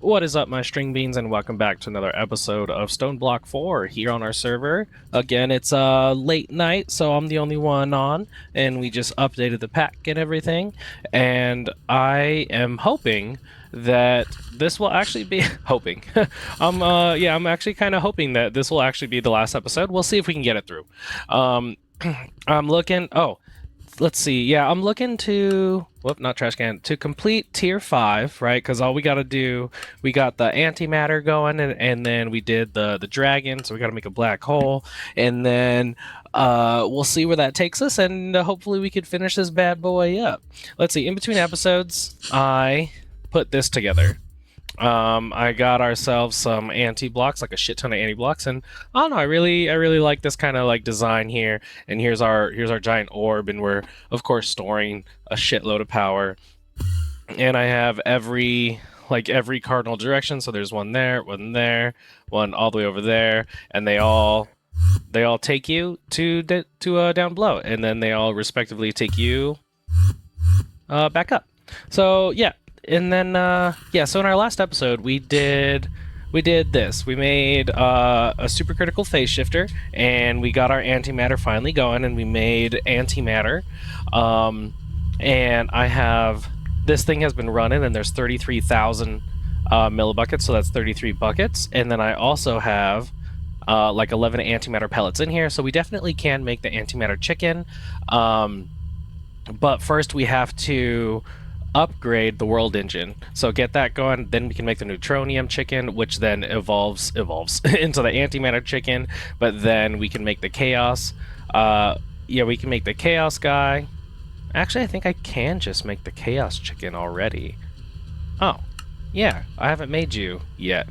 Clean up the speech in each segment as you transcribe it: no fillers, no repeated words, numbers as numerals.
What is up, my string beans, and welcome back to another episode of Stoneblock 4 here on our server. Again, it's late night, so I'm the only one on, and we just updated the pack and everything. And I am hoping that this will actually be hoping. I'm actually kind of hoping that this will actually be the last episode. We'll see if we can get it through. I'm looking. Oh, let's see. Yeah, I'm looking to not trash can, to complete tier 5, right? Because all we got to do, we got the antimatter going, and then we did the dragon, so we got to make a black hole, and then we'll see where that takes us, and hopefully we could finish this bad boy up. Let's see. In between episodes, I put this together. I got ourselves some anti-blocks, like a shit ton of anti-blocks, and I don't know, I really like this kind of like design here. And here's our giant orb, and we're of course storing a shitload of power. And I have every cardinal direction, so there's one there, one all the way over there, and they all take you to down below, and then they all respectively take you back up. So yeah, and then so in our last episode we did this. We made a supercritical phase shifter, and we got our antimatter finally going, and we made antimatter. And I have this thing has been running, and there's 33,000 millibuckets, so that's 33 buckets. And then I also have like 11 antimatter pellets in here, so we definitely can make the antimatter chicken. But first we have to upgrade the world engine, so get that going, then we can make the neutronium chicken, which then evolves into the antimatter chicken. But then we can make the chaos. We can make the chaos guy. Actually, I think I can just make the chaos chicken already. Oh yeah, I haven't made you yet.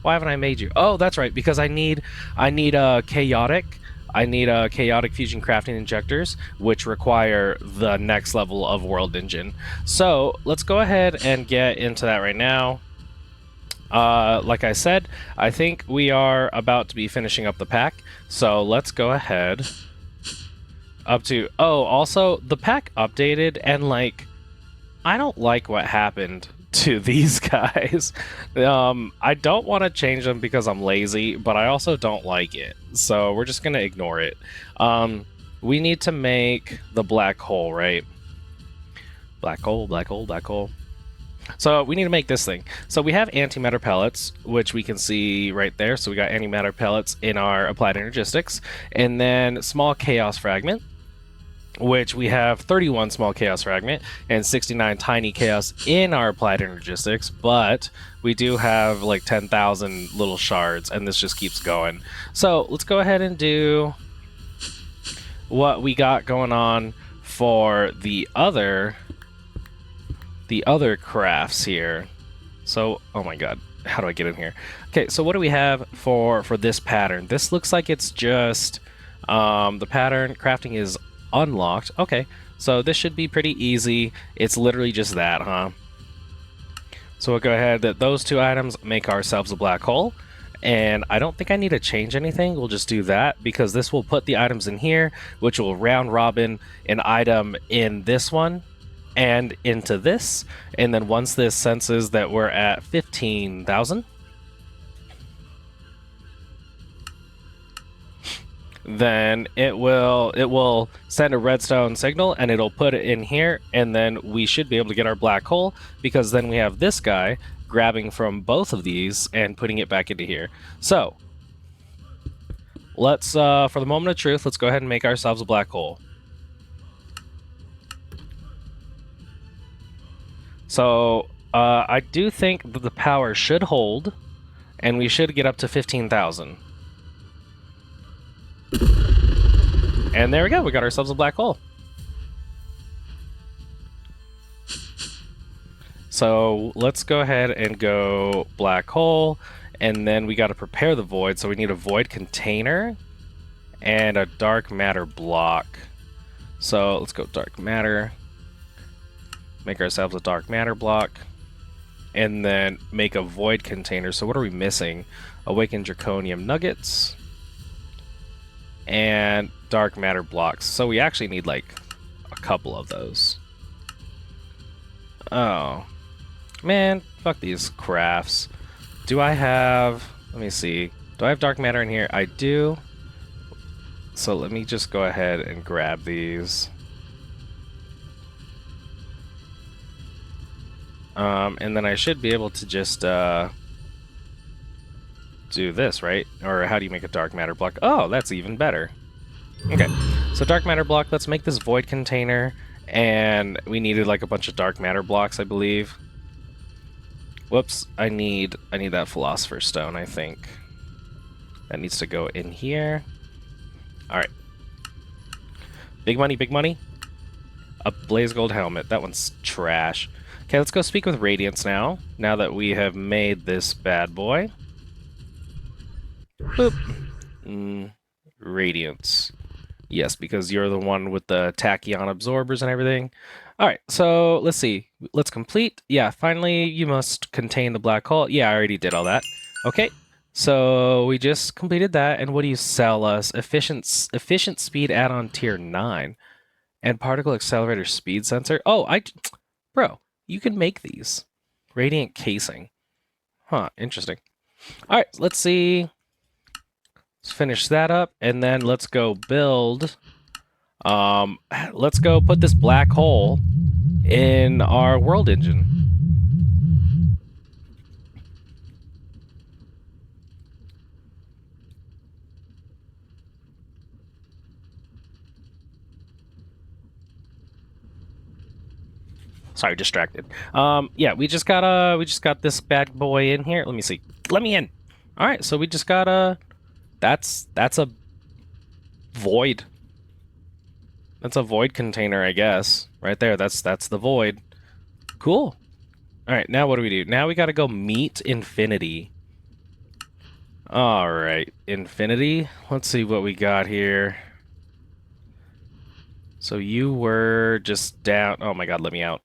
Why haven't I made you? Oh, that's right, because I need a chaotic fusion crafting injectors, which require the next level of world engine. So let's go ahead and get into that right now. Like I said, I think we are about to be finishing up the pack, so let's go ahead. Also the pack updated, and like, I don't like what happened to these guys. I don't want to change them because I'm lazy, but I also don't like it, so we're just gonna ignore it. We need to make the black hole, right? Black hole. So we need to make this thing. So we have antimatter pellets, which we can see right there. So we got antimatter pellets in our applied energistics, and then small chaos fragment, which we have 31 small chaos fragment and 69 tiny chaos in our applied energistics, but we do have like 10,000 little shards, and this just keeps going. So let's go ahead and do what we got going on for the other crafts here. So, oh my god, how do I get in here? Okay, so what do we have for this pattern? This looks like it's just the pattern crafting is unlocked. Okay, so this should be pretty easy. It's literally just that, huh? So we'll go ahead, that those two items make ourselves a black hole, and I don't think I need to change anything. We'll just do that because this will put the items in here, which will round robin an item in this one and into this. And then once this senses that we're at 15,000, then it will send a redstone signal, and it'll put it in here, and then we should be able to get our black hole, because then we have this guy grabbing from both of these and putting it back into here. So let's for the moment of truth, let's go ahead and make ourselves a black hole. So I do think that the power should hold, and we should get up to 15,000. And there we go, we got ourselves a black hole. So let's go ahead and go black hole, and then we got to prepare the void. So we need a void container and a dark matter block. So let's go dark matter, make ourselves a dark matter block, and then make a void container. So what are we missing? Awakened draconium nuggets and dark matter blocks. So we actually need like a couple of those. Oh, Man, fuck these crafts. Do I have... Let me see. Do I have dark matter in here? I do. So let me just go ahead and grab these. And then I should be able to just do this, right? Or how do you make a dark matter block? Oh, that's even better. Okay, so dark matter block, let's make this void container. And we needed like a bunch of dark matter blocks, I believe. Whoops, I need that philosopher's stone, I think. That needs to go in here. Alright. Big money, big money. A blaze gold helmet. That one's trash. Okay, let's go speak with Radiance now. Now that we have made this bad boy. Boop. Radiance. Yes, because you're the one with the tachyon absorbers and everything. Alright, so let's see. Let's complete. Yeah, finally you must contain the black hole. Yeah, I already did all that. Okay, so we just completed that. And what do you sell us? Efficient speed add-on tier 9. And particle accelerator speed sensor. Oh, bro, you can make these. Radiant casing. Huh, interesting. Alright, let's see. Let's finish that up, and then let's go build. Let's go put this black hole in our world engine. Sorry, distracted. Yeah, we just got this bad boy in here. Let me see. Let me in. All right, so we just got that's a void. That's a void container, I guess. Right there. That's the void. Cool. All right, now what do we do? Now we got to go meet Infinity. All right, Infinity. Let's see what we got here. So you were just down. Oh my god, let me out.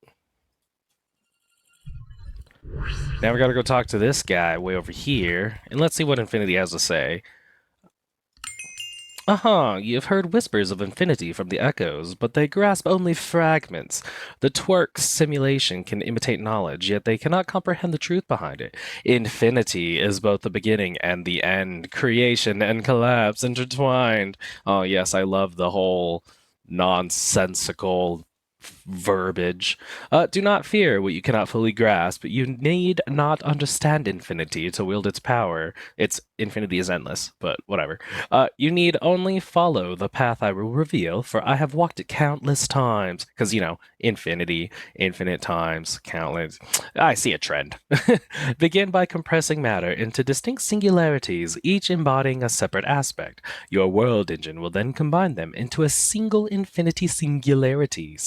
Now we gotta go talk to this guy way over here, and let's see what Infinity has to say. You've heard whispers of infinity from the echoes, but they grasp only fragments. The twerk simulation can imitate knowledge, yet they cannot comprehend the truth behind it. Infinity is both the beginning and the end, creation and collapse intertwined. Oh yes, I love the whole nonsensical verbiage. Do not fear what you cannot fully grasp. You need not understand infinity to wield its power. Its infinity is endless, but whatever. You need only follow the path I will reveal, for I have walked it countless times. Because, you know, infinity, infinite times, countless. I see a trend. Begin by compressing matter into distinct singularities, each embodying a separate aspect. Your world engine will then combine them into a single infinity singularity,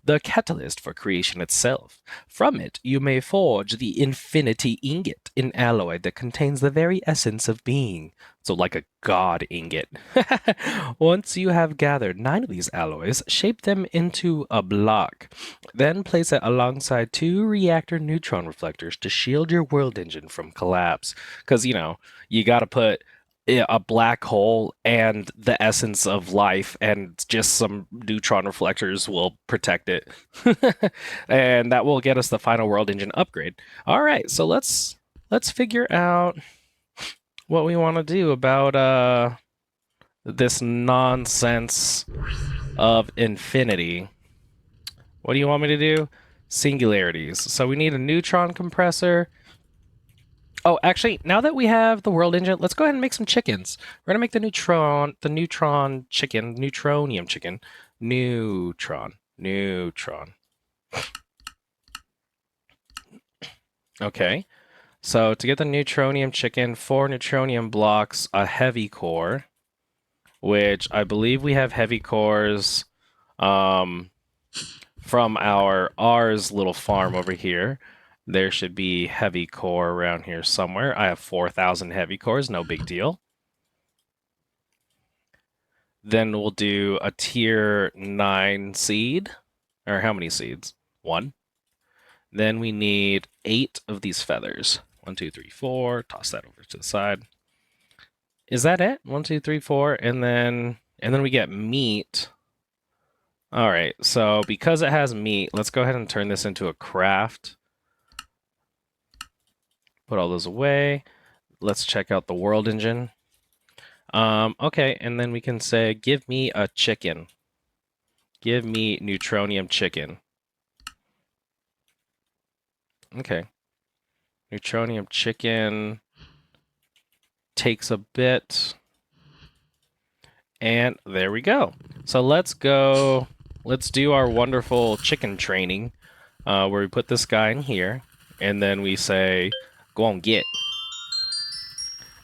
the catalyst for creation itself. From it, you may forge the infinity ingot, an alloy that contains the very essence of being. So like a god ingot. Once you have gathered 9 of these alloys, shape them into a block. Then place it alongside 2 reactor neutron reflectors to shield your world engine from collapse. Because, you know, you gotta put a black hole and the essence of life, and just some neutron reflectors will protect it. And that will get us the final world engine upgrade. All right, so let's figure out what we want to do about this nonsense of infinity. What do you want me to do? Singularities. So we need a neutron compressor. Oh, actually, now that we have the world engine, let's go ahead and make some chickens. We're gonna make the neutron chicken, neutronium chicken, neutron. Okay, so to get the neutronium chicken, 4 neutronium blocks, a heavy core, which I believe we have heavy cores, from ours little farm over here. There should be heavy core around here somewhere. I have 4,000 heavy cores, no big deal. Then we'll do a tier 9 seed. Or how many seeds? 1. Then we need 8 of these feathers. 1, 2, 3, 4. Toss that over to the side. Is that it? 1, 2, 3, 4. And then we get meat. All right, so because it has meat, let's go ahead and turn this into a craft. Put all those away. Let's check out the world engine. Okay, and then we can say, give me a chicken. Give me neutronium chicken. Okay. Neutronium chicken takes a bit. And there we go. So let's go. Let's do our wonderful chicken training where we put this guy in here. And then we say, go on, get.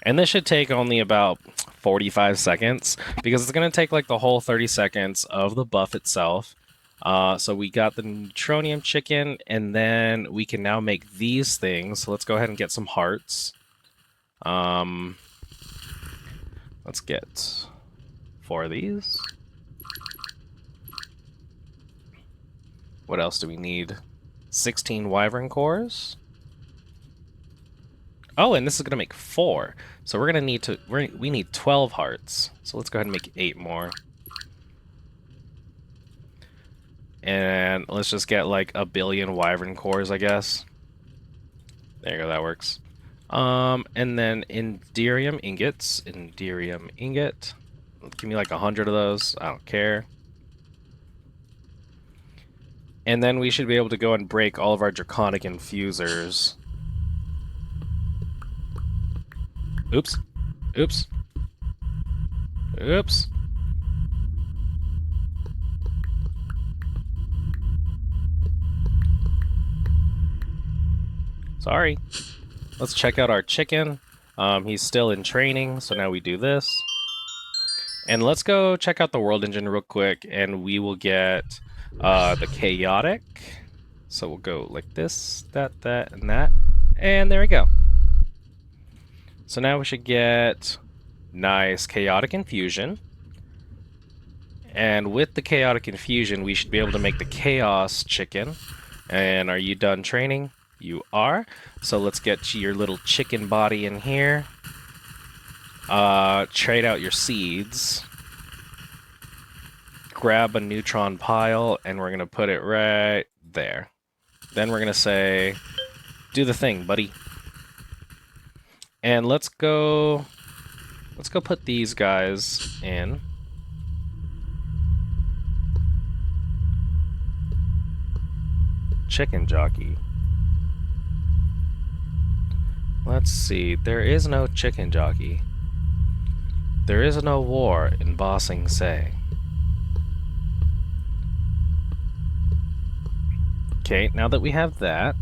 And this should take only about 45 seconds because it's going to take like the whole 30 seconds of the buff itself. So we got the neutronium chicken, and then we can now make these things. So let's go ahead and get some hearts. Let's get 4 of these. What else do we need? 16 wyvern cores. Oh, and this is gonna make 4. So we're gonna need to. We need 12 hearts. So let's go ahead and make 8 more. And let's just get like a billion wyvern cores, I guess. There you go, that works. And then Inderium ingots. Inderium ingot. Give me like 100 of those. I don't care. And then we should be able to go and break all of our draconic infusers. Oops. Oops. Oops. Sorry. Let's check out our chicken. He's still in training, so now we do this. And let's go check out the world engine real quick, and we will get the chaotic. So we'll go like this, that, and that. And there we go. So now we should get nice chaotic infusion. And with the chaotic infusion, we should be able to make the chaos chicken. And are you done training? You are. So let's get your little chicken body in here. Trade out your seeds. Grab a neutron pile, and we're gonna put it right there. Then we're gonna say, do the thing, buddy. And let's go put these guys in. Chicken jockey. Let's see, there is no chicken jockey. There is no war in Ba Sing Se. Okay, now that we have that,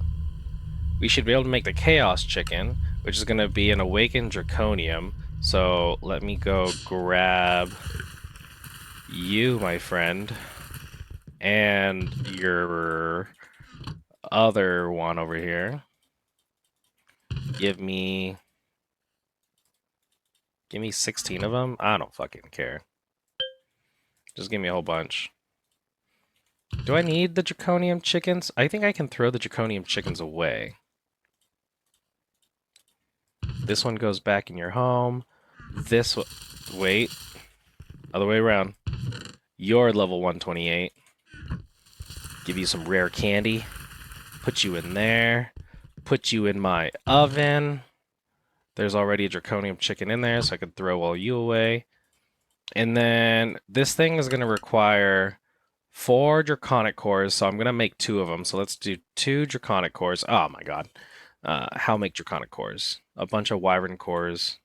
we should be able to make the chaos chicken, which is going to be an awakened draconium. So let me go grab you, my friend, and your other one over here. Give me 16 of them. I don't fucking care. Just give me a whole bunch. Do I need the draconium chickens? I think I can throw the draconium chickens away. This one goes back in your home. This one... Wait. Other way around. You're level 128. Give you some rare candy. Put you in there. Put you in my oven. There's already a draconium chicken in there, so I could throw all you away. And then this thing is going to require 4 draconic cores, so I'm going to make 2 of them. So let's do 2 draconic cores. Oh my god. How make draconic cores? A bunch of wyvern cores.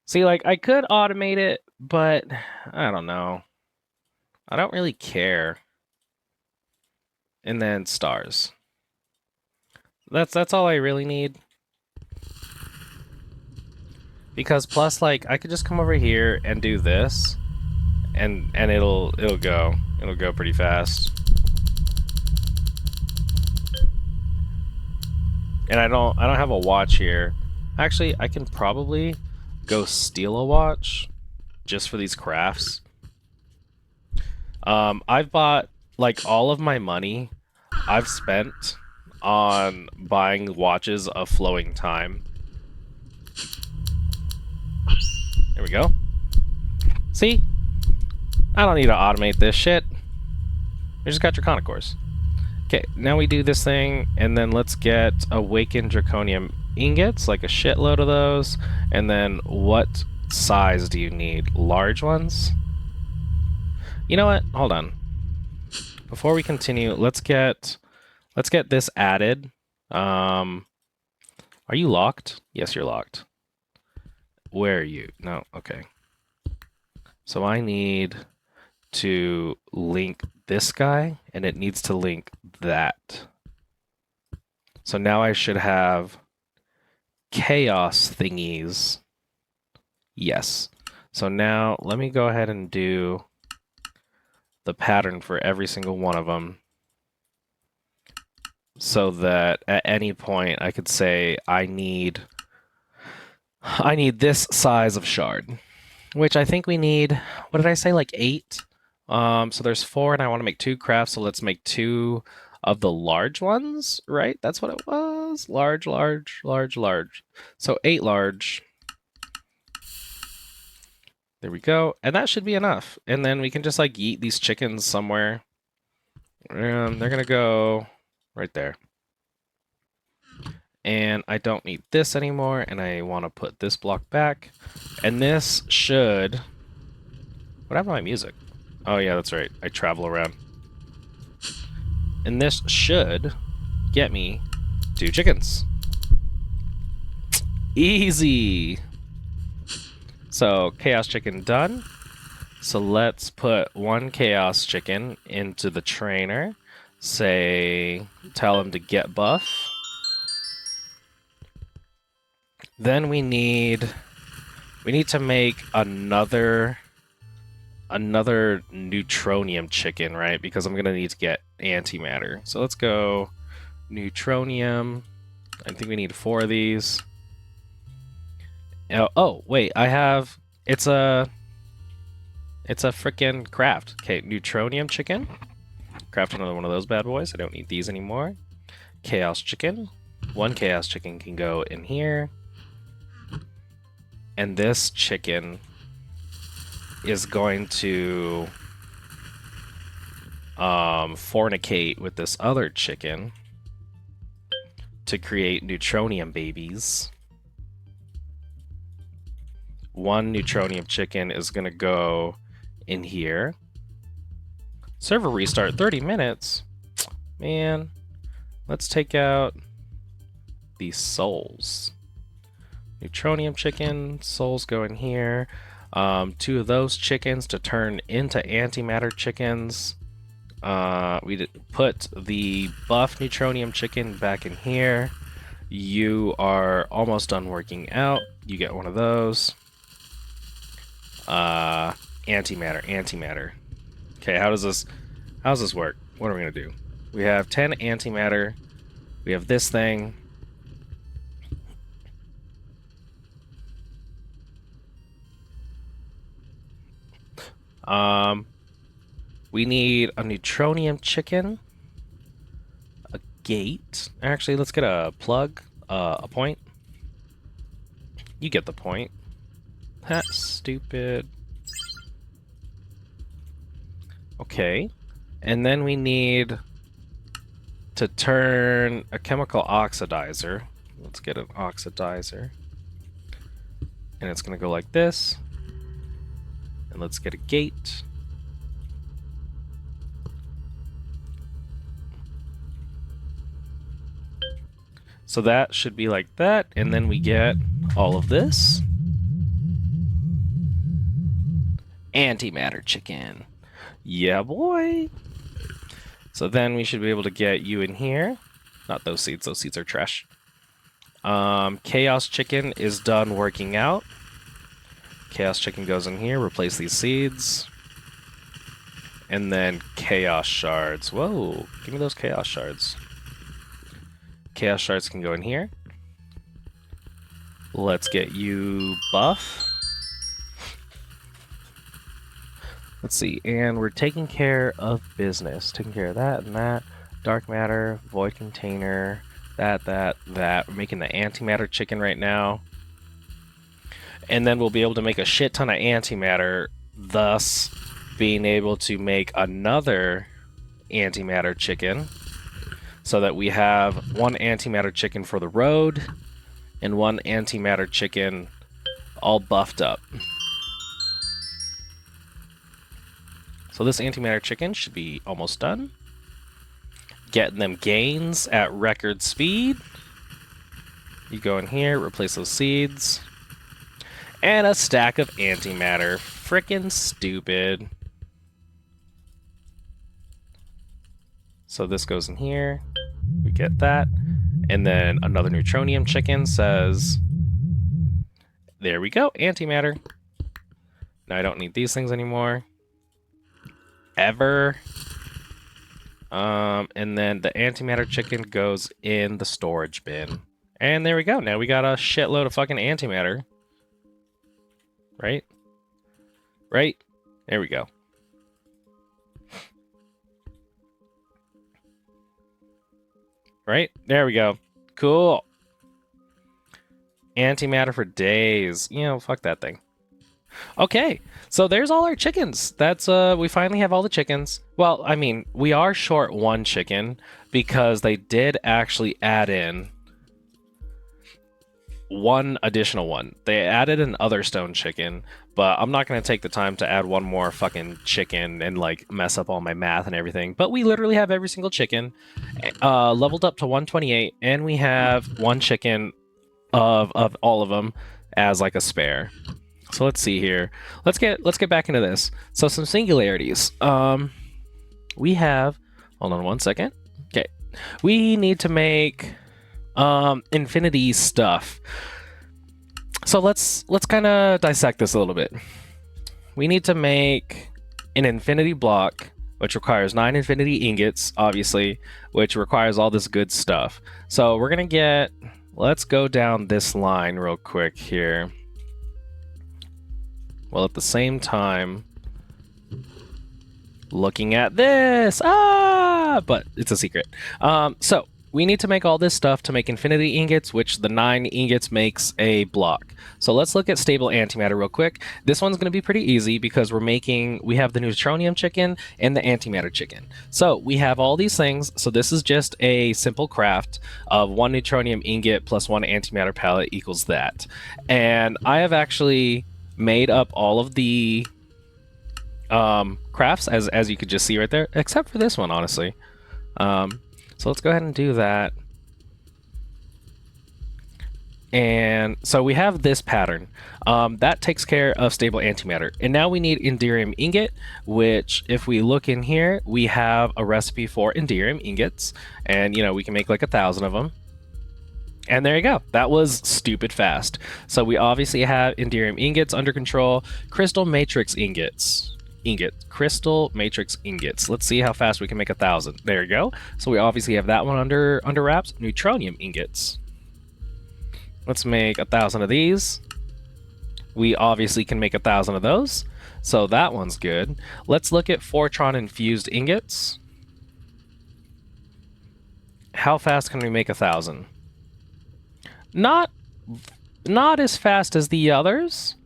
See, like, I could automate it, but I don't know. I don't really care. And then stars. That's all I really need. Because plus, like, I could just come over here and do this, and it'll go pretty fast. And I don't have a watch here. Actually, I can probably go steal a watch just for these crafts. I've bought, like, all of my money I've spent on buying watches of flowing time. There we go. See? I don't need to automate this shit. We just got draconic cores. Okay, now we do this thing, and then let's get awakened draconium ingots, like a shitload of those. And then what size do you need? Large ones? You know what? Hold on. Before we continue, let's get this added. Are you locked? Yes, you're locked. Where are you? No, okay. So I need to link this guy, and it needs to link that. So now I should have chaos thingies. Yes. So now let me go ahead and do the pattern for every single one of them, so that at any point I could say I need this size of shard, which I think we need, what did I say, like 8? So there's 4 and I want to make 2 crafts, so let's make 2 of the large ones, right? That's what it was. Large, large, large, large. So 8 large. There we go. And that should be enough. And then we can just like yeet these chickens somewhere. And they're going to go right there. And I don't need this anymore, and I want to put this block back. And this should... What happened to my music? Oh yeah, that's right. I travel around. And this should get me 2 chickens. Easy! So, chaos chicken done. So let's put 1 chaos chicken into the trainer. Say, tell him to get buff. Then we need to make another neutronium chicken, right? Because I'm gonna need to get antimatter. So let's go neutronium. I think we need 4 of these. Oh wait, I have it's a frickin' craft. Okay, neutronium chicken. Craft another one of those bad boys. I don't need these anymore. Chaos chicken. 1 chaos chicken can go in here. And this chicken is going to fornicate with this other chicken to create neutronium babies. 1 neutronium chicken is going to go in here. Server restart 30 minutes. Man, let's take out these souls. Neutronium chicken, souls go in here. 2 of those chickens to turn into antimatter chickens. We put the buff neutronium chicken back in here. You are almost done working out. You get 1 of those. Antimatter. Okay, how does this work? What are we gonna do? We have 10 antimatter. We have this thing. We need a neutronium chicken, a gate. Actually, let's get a plug, a point. You get the point. That's stupid. Okay. And then we need to turn a chemical oxidizer. Let's get an oxidizer. And it's going to go like this. And let's get a gate. So that should be like that. And then we get all of this. Antimatter chicken. Yeah, boy. So then we should be able to get you in here. Not those seeds. Those seeds are trash. Chaos chicken is done working out. Chaos chicken goes in here. Replace these seeds. And then chaos shards. Whoa. Give me those chaos shards. Chaos shards can go in here. Let's get you buff. Let's see, and we're taking care of business. Taking care of that and that. Dark matter, void container, that. We're making the antimatter chicken right now. And then we'll be able to make a shit ton of antimatter, thus being able to make another antimatter chicken so that we have one antimatter chicken for the road and one antimatter chicken all buffed up. So this antimatter chicken should be almost done. Getting them gains at record speed. You go in here, replace those seeds. And a stack of antimatter. Frickin' stupid. So this goes in here. We get that. And then another neutronium chicken says, there we go, antimatter. Now I don't need these things anymore. Ever. And then the antimatter chicken goes in the storage bin. And there we go. Now we got a shitload of fucking antimatter. Right? Right? There we go. Right? There we go. Cool. Antimatter for days. You know, fuck that thing. Okay, so there's all our chickens. That's we finally have all the chickens. Well, I mean, we are short one chicken because they did actually add in one additional one. They added an other stone chicken, but I'm not going to take the time to add one more fucking chicken and like mess up all my math and everything. But we literally have every single chicken leveled up to 128, and we have one chicken of all of them as like a spare. So let's see here. Let's get back into this. So some singularities. We have, hold on one second. Okay. We need to make infinity stuff. So let's kind of dissect this a little bit. We need to make an infinity block, which requires 9 infinity ingots, obviously, which requires all this good stuff. So we're gonna let's go down this line real quick here. Well, at the same time, looking at this, but it's a secret. So we need to make all this stuff to make infinity ingots, which the 9 ingots makes a block. So let's look at stable antimatter real quick. This one's going to be pretty easy because we have the neutronium chicken and the antimatter chicken. So we have all these things. So this is just a simple craft of 1 neutronium ingot plus 1 antimatter pellet equals that. And I have actually made up all of the crafts as you could just see right there, except for this one, honestly. So let's go ahead and do that. And so we have this pattern that takes care of stable antimatter, and now we need indirium ingot, which if we look in here, we have a recipe for indirium ingots, and you know, we can make like 1,000 of them. And there you go. That was stupid fast. So we obviously have indirium ingots under control. Crystal matrix ingots. Crystal matrix ingots. Let's see how fast we can make 1,000. There you go. So we obviously have that one under wraps. Neutronium ingots. Let's make 1,000 of these. We obviously can make 1,000 of those. So that one's good. Let's look at Fortron infused ingots. How fast can we make 1,000? Not as fast as the others,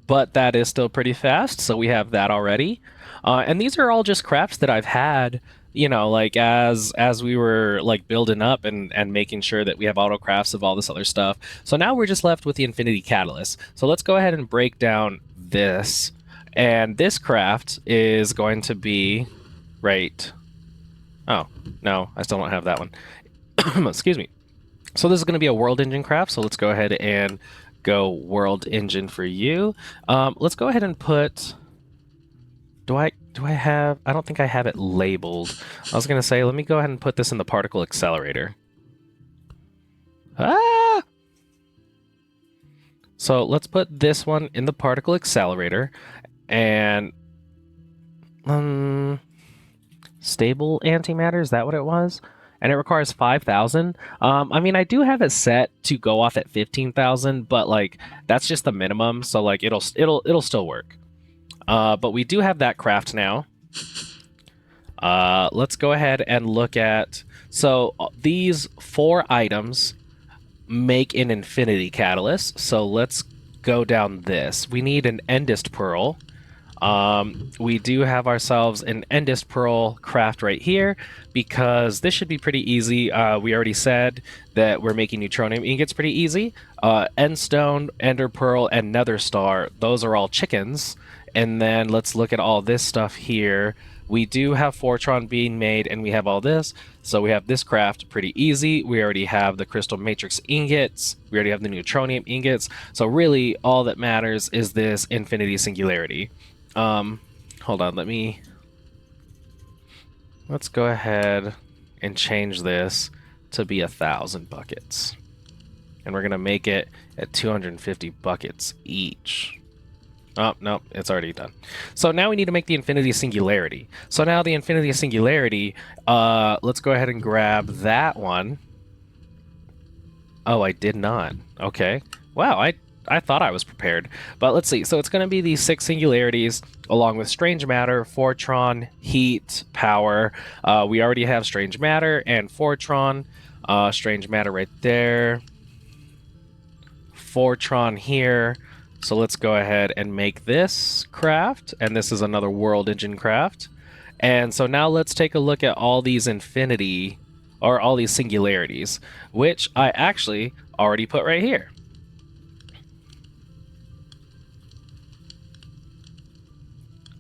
but that is still pretty fast, so we have that already. And these are all just crafts that I've had, you know, like as we were like building up and making sure that we have auto crafts of all this other stuff. So now we're just left with the infinity catalyst. So let's go ahead and break down this. And this craft is going to be right. Oh, no, I still don't have that one. Excuse me. So this is going to be a world engine craft, so let's go ahead and go world engine for you. Let's go ahead and put... Do I have... I don't think I have it labeled. I was going to say, let me go ahead and put this in the particle accelerator. Ah! So let's put this one in the particle accelerator, and... stable antimatter, is that what it was? And it requires 5,000. I mean, I do have it set to go off at 15,000, but like that's just the minimum. So like it'll still work. But we do have that craft now. Let's go ahead and look at. So these 4 items make an infinity catalyst. So let's go down this. We need an endist pearl. We do have ourselves an Endist Pearl craft right here because this should be pretty easy. We already said that we're making Neutronium ingots pretty easy. Endstone, Ender Pearl, and Nether Star, those are all chickens. And then let's look at all this stuff here. We do have Fortron being made, and we have all this. So we have this craft pretty easy. We already have the Crystal Matrix ingots. We already have the Neutronium ingots. So really, all that matters is this Infinity Singularity. Hold on, let's go ahead and change this to be 1,000 buckets. And we're gonna make it at 250 buckets each. Oh, no, it's already done. So now we need to make the Infinity Singularity. So now the Infinity Singularity, let's go ahead and grab that one. Oh, I did not. Okay. Wow, I thought I was prepared. But let's see. So it's going to be these 6 singularities along with Strange Matter, Fortron, Heat, Power. We already have Strange Matter and Fortron. Strange Matter right there. Fortron here. So let's go ahead and make this craft. And this is another World Engine craft. And so now let's take a look at all these infinity, or all these singularities, which I actually already put right here.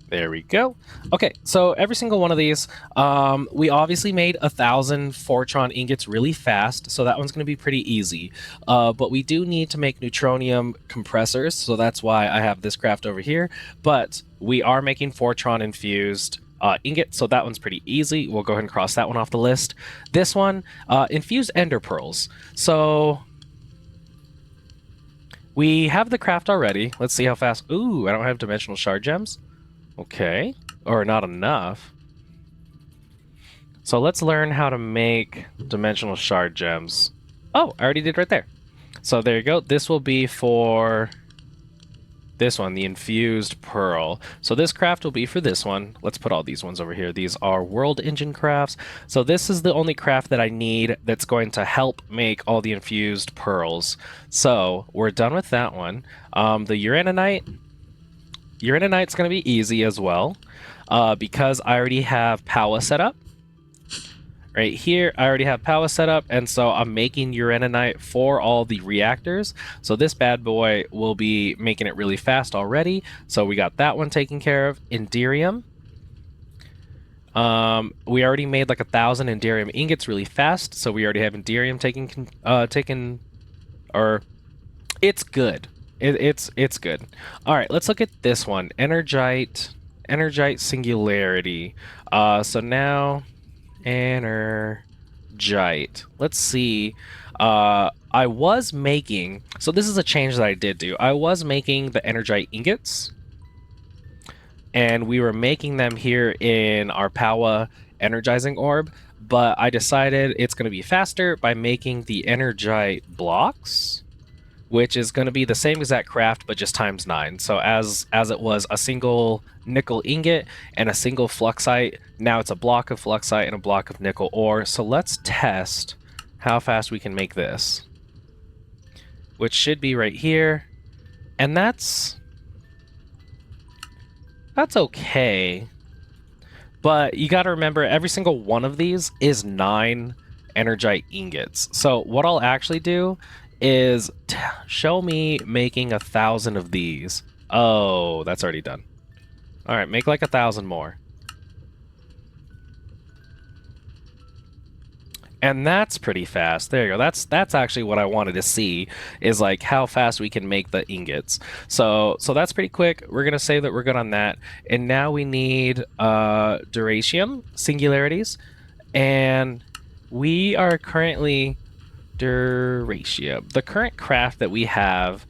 There we go. Okay, so every single one of these, we obviously made 1,000 Fortron ingots really fast, so that one's going to be pretty easy. But we do need to make Neutronium compressors, so that's why I have this craft over here. But we are making Fortron infused ingot, so that one's pretty easy. We'll go ahead and cross that one off the list. This one, infused Ender Pearls. So we have the craft already. Let's see how fast. Ooh, I don't have Dimensional Shard Gems. Okay, or not enough. So let's learn how to make Dimensional Shard Gems. Oh, I already did right there. So there you go. This will be for this one, the Infused Pearl. So this craft will be for this one. Let's put all these ones over here. These are World Engine crafts. So this is the only craft that I need that's going to help make all the Infused Pearls. So we're done with that one. The Uraninite's going to be easy as well, because I already have Powa set up. Right here, I already have Powa set up, and so I'm making Uraninite for all the reactors. So this bad boy will be making it really fast already. So we got that one taken care of. Enderium. We already made like 1,000 Enderium ingots really fast, so we already have Enderium taken, or it's good. It's good. All right, let's look at this one. Energite Singularity. So now Energite. Let's see. I was making. So this is a change that I did do. I was making the Energite ingots, and we were making them here in our Powa energizing orb. But I decided it's going to be faster by making the Energite blocks, which is going to be the same exact craft, but just times 9. So as it was a single nickel ingot and a single fluxite, now it's a block of fluxite and a block of nickel ore. So let's test how fast we can make this, which should be right here. And that's okay. But you got to remember, every single one of these is 9 Energite ingots. So what I'll actually do is show me making 1,000 of these. Oh, that's already done. All right, make like 1,000 more. And that's pretty fast. There you go. That's actually what I wanted to see, is like how fast we can make the ingots. So that's pretty quick. We're gonna say that we're good on that. And now we need Duratium singularities, and we are currently Duratium. The current craft that we have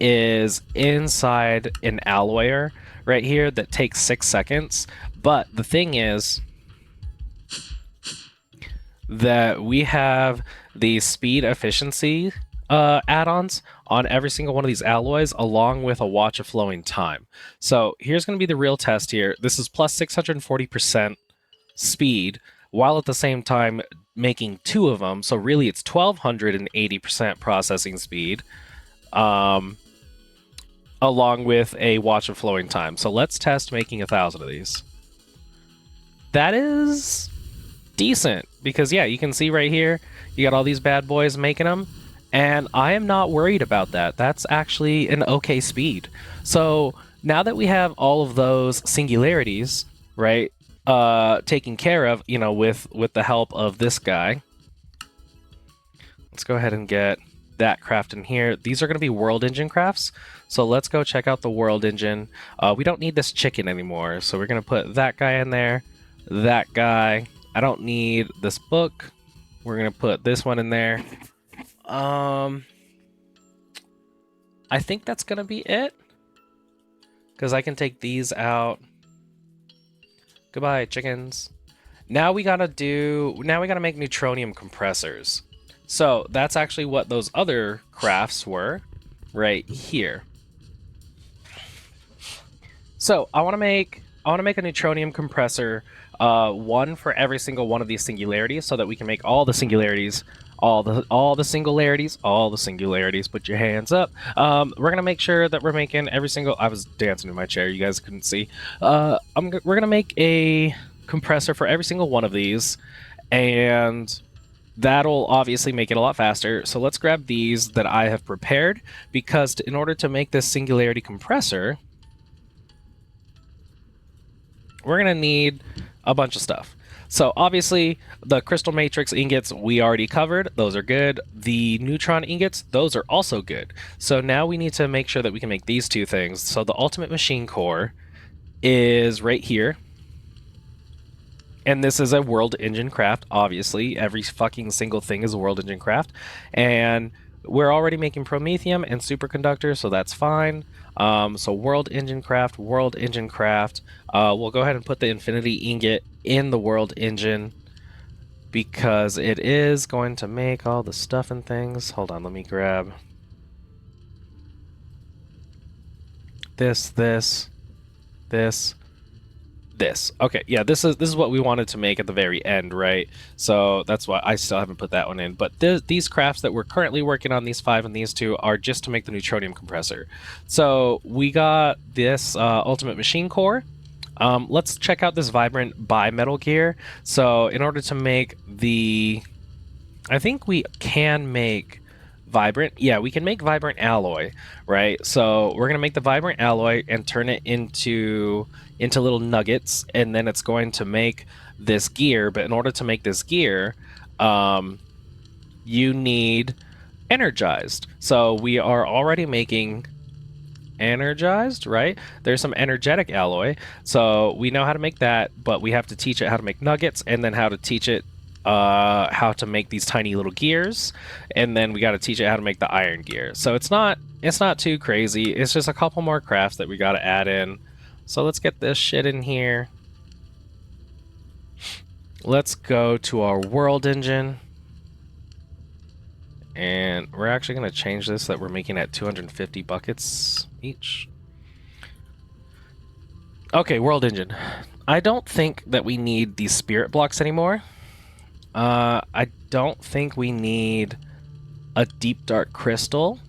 is inside an alloyer right here that takes 6 seconds. But the thing is that we have the speed efficiency add-ons on every single one of these alloys, along with a watch of flowing time. So here's going to be the real test here. This is plus 640% speed, while at the same time making 2 of them. So really it's 1,280% processing speed. along with a watch of flowing time. So let's test making 1,000 of these. That is decent because, yeah, you can see right here, you got all these bad boys making them, and I am not worried about that. That's actually an okay speed. So now that we have all of those singularities, right, taken care of, you know, with the help of this guy, let's go ahead and get that craft in here. These are going to be world engine crafts. So let's go check out the world engine. We don't need this chicken anymore. So we're going to put that guy in there, that guy. I don't need this book. We're going to put this one in there. I think that's going to be it. Because I can take these out. Goodbye, chickens. Now we gotta make neutronium compressors. So that's actually what those other crafts were right here. So I want to make a neutronium compressor, one for every single one of these singularities, so that we can make all the singularities, all the singularities. Put your hands up. We're gonna make sure that we're making every single. I was dancing in my chair. You guys couldn't see. We're gonna make a compressor for every single one of these, and that'll obviously make it a lot faster. So let's grab these that I have prepared, because in order to make this singularity compressor, we're going to need a bunch of stuff. So obviously, the crystal matrix ingots we already covered. Those are good. The neutron ingots, those are also good. So now we need to make sure that we can make these two things. So the ultimate machine core is right here. And this is a world engine craft, obviously. Every fucking single thing is a world engine craft. And we're already making promethium and superconductor, so that's fine. So world engine craft, world engine craft. We'll go ahead and put the infinity ingot in the world engine, because it is going to make all the stuff and things. Hold on, let me grab this. Okay, yeah, this is what we wanted to make at the very end, right? So that's why I still haven't put that one in. But these crafts that we're currently working on, these 5 and these 2, are just to make the neutronium compressor. So we got this ultimate machine core. Let's check out this vibrant bimetal gear. So in order to make I think we can make vibrant. Yeah, we can make vibrant alloy, right? So we're gonna make the vibrant alloy and turn it into little nuggets, and then it's going to make this gear. But in order to make this gear, you need energized. So we are already making energized, right? There's some energetic alloy, so we know how to make that, but we have to teach it how to make nuggets, and then how to teach it how to make these tiny little gears, and then we got to teach it how to make the iron gear. So it's not too crazy. It's just a couple more crafts that we got to add in. So let's get this shit in here. Let's go to our world engine, and we're actually going to change this that we're making at 250 buckets each. Okay, world engine. I don't think that we need these spirit blocks anymore. I don't think we need a deep dark crystal,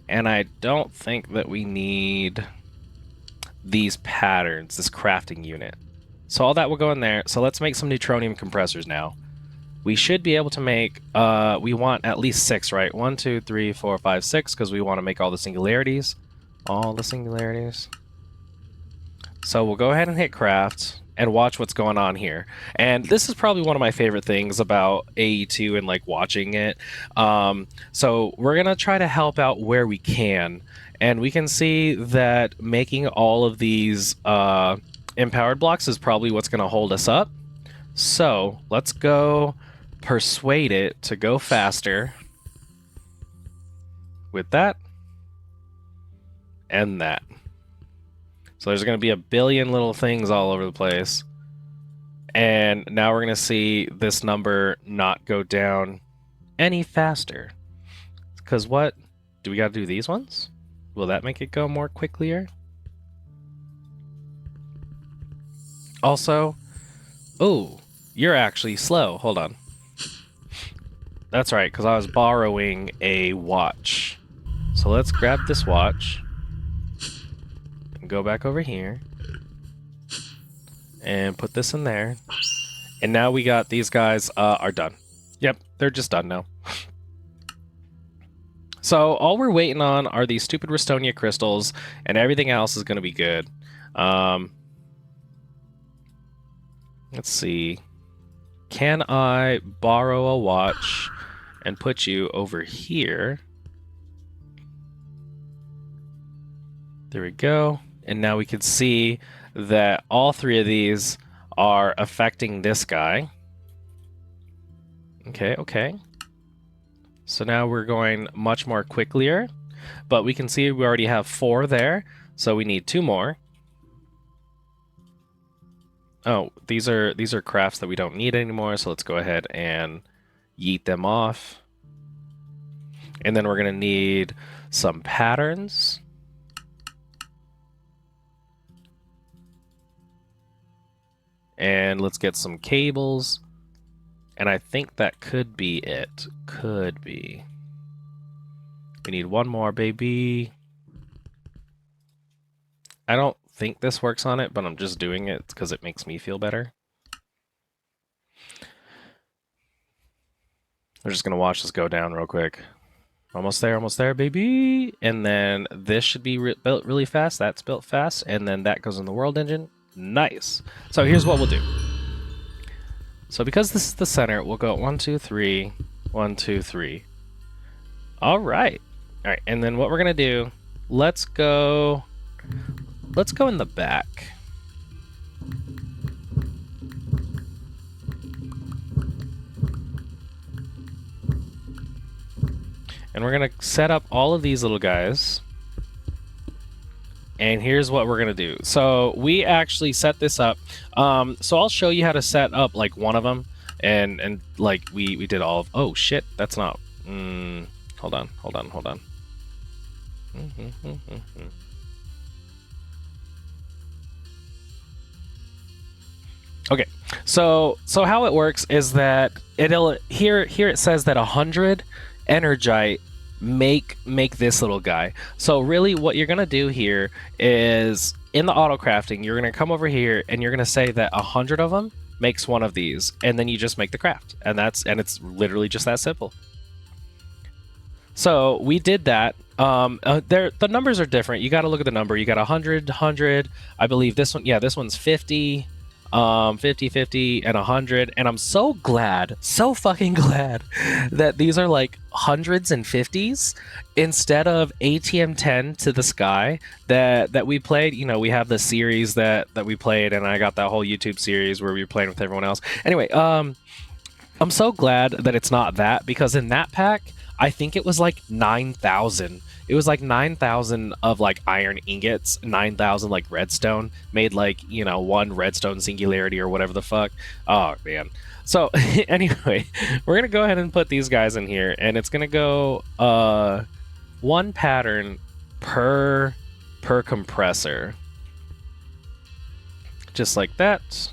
and I don't think that we need these patterns, this crafting unit. So all that will go in there. So let's make some neutronium compressors now. We should be able to make, we want at least 6, right? 1, 2, 3, 4, 5, 6, because we want to make all the singularities. All the singularities. So we'll go ahead and hit craft and watch what's going on here. And this is probably one of my favorite things about AE2 and like watching it. So we're going to try to help out where we can. And we can see that making all of these empowered blocks is probably what's going to hold us up. So let's go persuade it to go faster with that and that. So there's going to be a billion little things all over the place. And now we're going to see this number not go down any faster. Because what? Do we got to do these ones? Will that make it go more quickly? Also, oh, you're actually slow. Hold on. That's right, because I was borrowing a watch. So let's grab this watch and go back over here and put this in there. And now we got these guys are done. Yep, they're just done now. So all we're waiting on are these stupid Restonia crystals, and everything else is going to be good. Let's see. Can I borrow a watch and put you over here? There we go. And now we can see that all three of these are affecting this guy. Okay, okay. So now we're going much more quicklier, but we can see we already have 4 there, so we need 2 more. Oh, these are crafts that we don't need anymore, so let's go ahead and yeet them off. And then we're going to need some patterns. And let's get some cables. And I think that could be it. Could be. We need 1 more, baby. I don't think this works on it, but I'm just doing it because it makes me feel better. We're just going to watch this go down real quick. Almost there, baby. And then this should be built really fast. That's built fast. And then that goes in the world engine. Nice. So here's what we'll do. So because this is the center, we'll go 1, 2, 3, 1, 2, 3. All right. All right. And then what we're going to do, let's go in the back. And we're going to set up all of these little guys. And here's what we're going to do. So we actually set this up. So I'll show you how to set up like one of them. And like we did all of... Oh, shit. That's not... hold on. Okay. So how it works is that here it says that 100 Energite make this little guy. So really what you're gonna do here is in the auto crafting, you're gonna come over here and you're gonna say that 100 of them makes one of these, and then you just make the craft, and it's literally just that simple. So we did that. The numbers are different. You got to look at the number. You got 100, I believe this one. Yeah, this one's 50. 50, 50, and 100, and I'm so fucking glad that these are like hundreds and 50s instead of ATM 10 to the sky that we played. You know, we have the series that we played, and I got that whole YouTube series where we were playing with everyone else. Anyway, I'm so glad that it's not that, because in that pack, I think it was like 9,000. It was like 9,000 of like iron ingots, 9,000 like redstone, made like, you know, 1 redstone singularity or whatever the fuck. Oh, man. So anyway, we're going to go ahead and put these guys in here, and it's going to go 1 pattern per compressor. Just like that.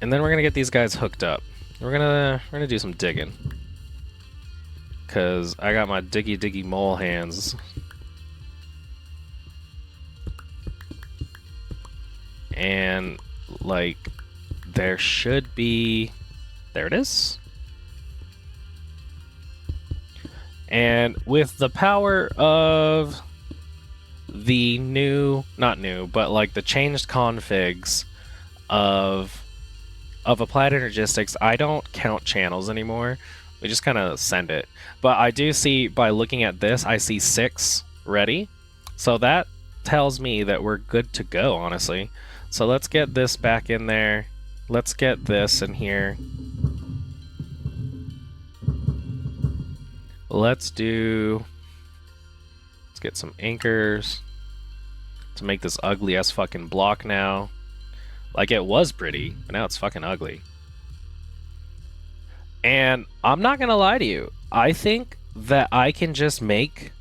And then we're going to get these guys hooked up. We're going to do some digging, because I got my diggy mole hands. And like there should be, there it is. And with the power of the new, not new, but like the changed configs of Applied Energistics, I don't count channels anymore. We just kind of send it. But I do see, by looking at this, I see 6 ready. So that tells me that we're good to go, honestly. So let's get this back in there. Let's get this in here. Let's get some anchors to make this ugly ass fucking block now. Like, it was pretty, but now it's fucking ugly. And I'm not gonna lie to you, I think that I can just make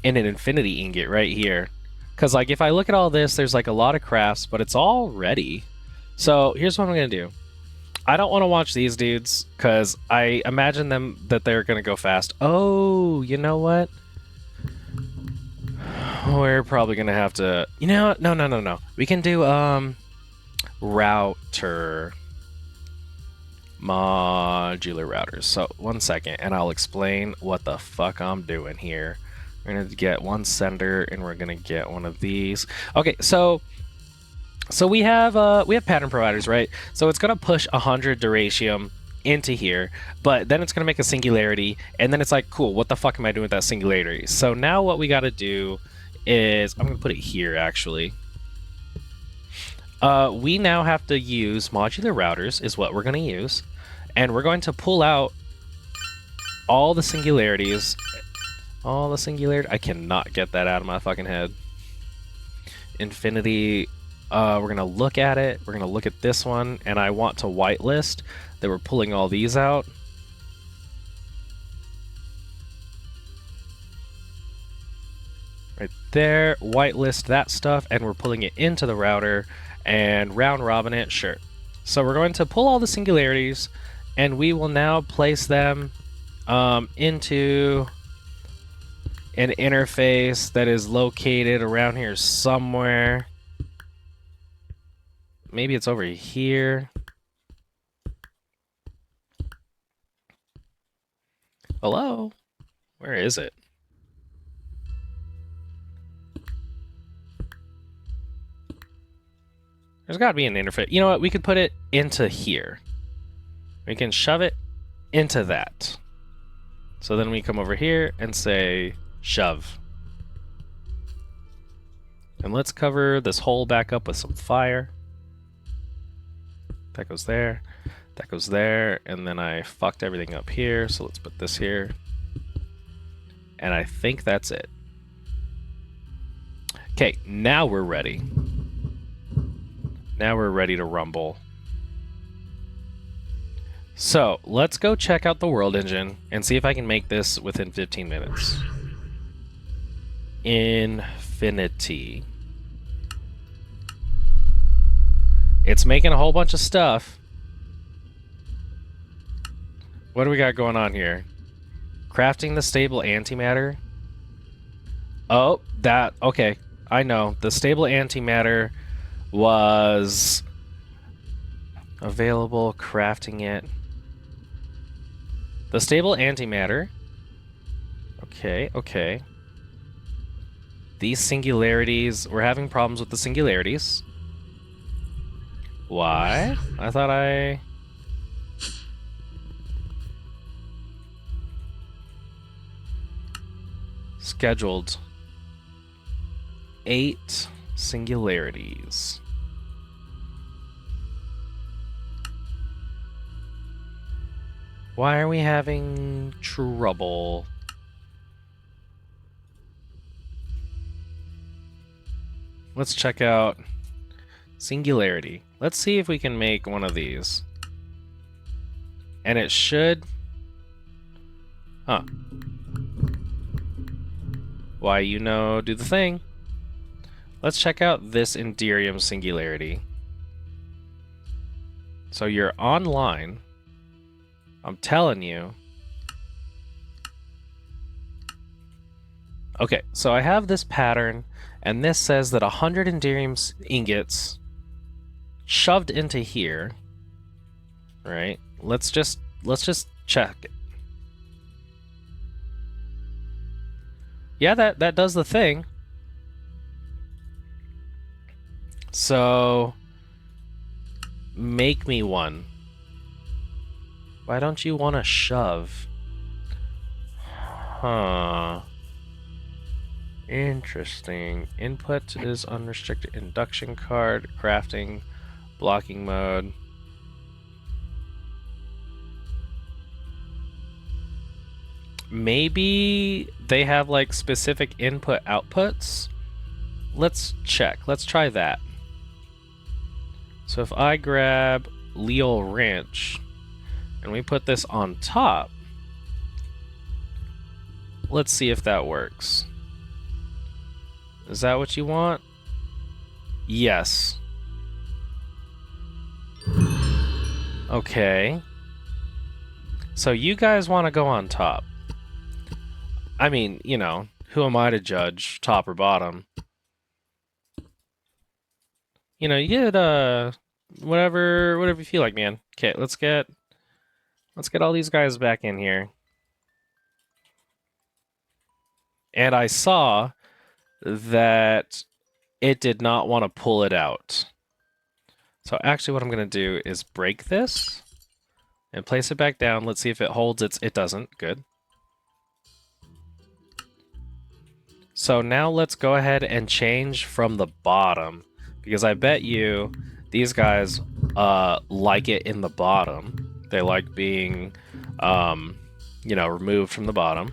an infinity ingot right here. Because like if I look at all this, there's like a lot of crafts, but it's all ready. So here's what I'm gonna do. I don't want to watch these dudes because I imagine them that they're gonna go fast. Oh, you know what? We're probably gonna have to. You know, no. We can do router modular routers. So 1 second, and I'll explain what the fuck I'm doing here. We're gonna get one sender, and we're gonna get one of these. Okay, so we have pattern providers, right? So it's gonna push 100 duratium into here, but then it's gonna make a singularity, and then it's like, cool, what the fuck am I doing with that singularity? So now what we gotta do is, I'm gonna put it here actually. We now have to use modular routers is what we're gonna use, and we're going to pull out all the singularities. I cannot get that out of my fucking head. Infinity. We're gonna look at it. We're gonna look at this one, and I want to whitelist that we're pulling all these out. Right there, whitelist that stuff, and we're pulling it into the router and round robin it, sure. So we're going to pull all the singularities, and we will now place them into an interface that is located around here somewhere. Maybe it's over here. Hello? Where is it? There's got to be an interface. You know what? We could put it into here. We can shove it into that. So then we come over here and say shove. And let's cover this hole back up with some fire. That goes there. That goes there. And then I fucked everything up here. So let's put this here. And I think that's it. Okay, now we're ready. Now we're ready to rumble. So let's go check out the world engine and see if I can make this within 15 minutes. Infinity. It's making a whole bunch of stuff. What do we got going on here? Crafting the stable antimatter. Oh, that, okay. I know. The stable antimatter was available, crafting it. The stable antimatter. Okay, okay. These singularities, we're having problems with the singularities. Why? I thought I... scheduled 8 singularities. Why are we having trouble? Let's check out singularity. Let's see if we can make one of these. And it should... Huh. Why, you know, do the thing. Let's check out this Enderium singularity. So you're online. I'm telling you. Okay, so I have this pattern, and this says that 100 Enderium ingots shoved into here. Right? Let's just check it. Yeah, that does the thing. So make me one. Why don't you want to shove? Huh. Interesting. Input is unrestricted. Induction card, crafting, blocking mode. Maybe they have like specific input outputs. Let's check. Let's try that. So if I grab Leo Ranch and we put this on top, let's see if that works. Is that what you want? Yes. Okay. So you guys want to go on top. I mean, you know, who am I to judge top or bottom? You know, you get whatever you feel like, man. Okay, let's get all these guys back in here. And I saw that it did not want to pull it out. So actually what I'm going to do is break this and place it back down. Let's see if it holds. It doesn't. Good. So now let's go ahead and change from the bottom, because I bet you these guys like it in the bottom. They like being, removed from the bottom.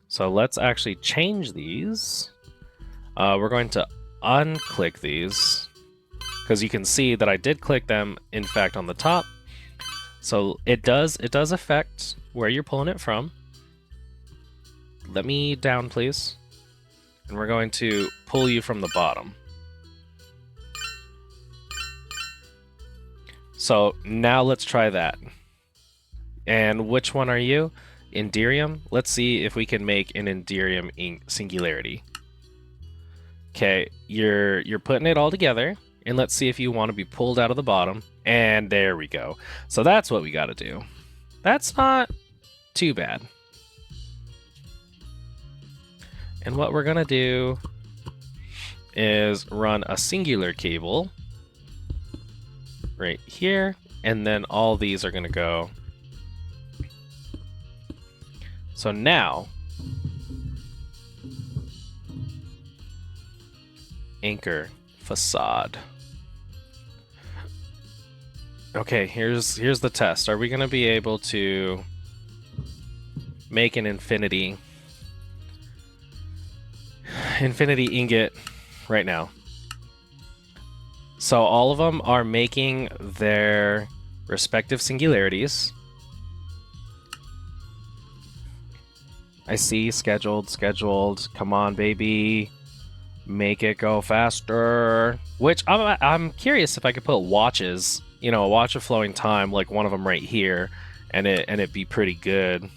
So let's actually change these. We're going to unclick these, because you can see that I did click them, in fact, on the top. So it does affect where you're pulling it from. Let me down, please. And we're going to pull you from the bottom. So now let's try that. And which one are you? Enderium? Let's see if we can make an Enderium singularity. Okay, you're putting it all together, and let's see if you want to be pulled out of the bottom. And there we go. So that's what we got to do. That's not too bad. And what we're going to do is run a singular cable right here, and then all these are going to go. So now, anchor facade. Okay, here's the test. Are we going to be able to make an infinity ingot right now? So all of them are making their respective singularities. I see scheduled. Come on, baby. Make it go faster. Which I'm curious if I could put watches, a watch of flowing time, like one of them right here, and it be pretty good.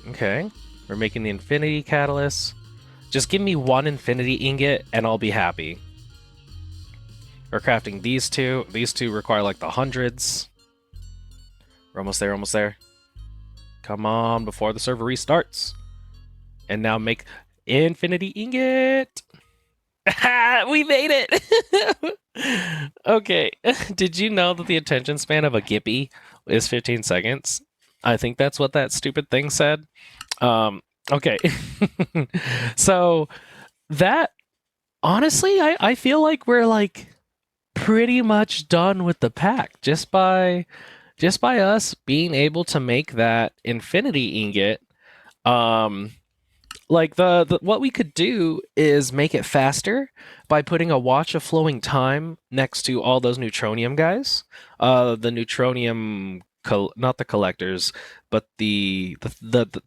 Okay, we're making the infinity catalyst. Just give me one infinity ingot and I'll be happy. We're crafting these two. These two require like the hundreds. We're almost there. Come on, before the server restarts. And now make infinity ingot. We made it. Okay. Did you know that the attention span of a Gippy is 15 seconds? I think that's what that stupid thing said. Okay. So that, honestly, I feel like we're like pretty much done with the pack just by us being able to make that infinity ingot. Like the what we could do is make it faster by putting a watch of flowing time next to all those neutronium guys. The neutronium, not the collectors, but the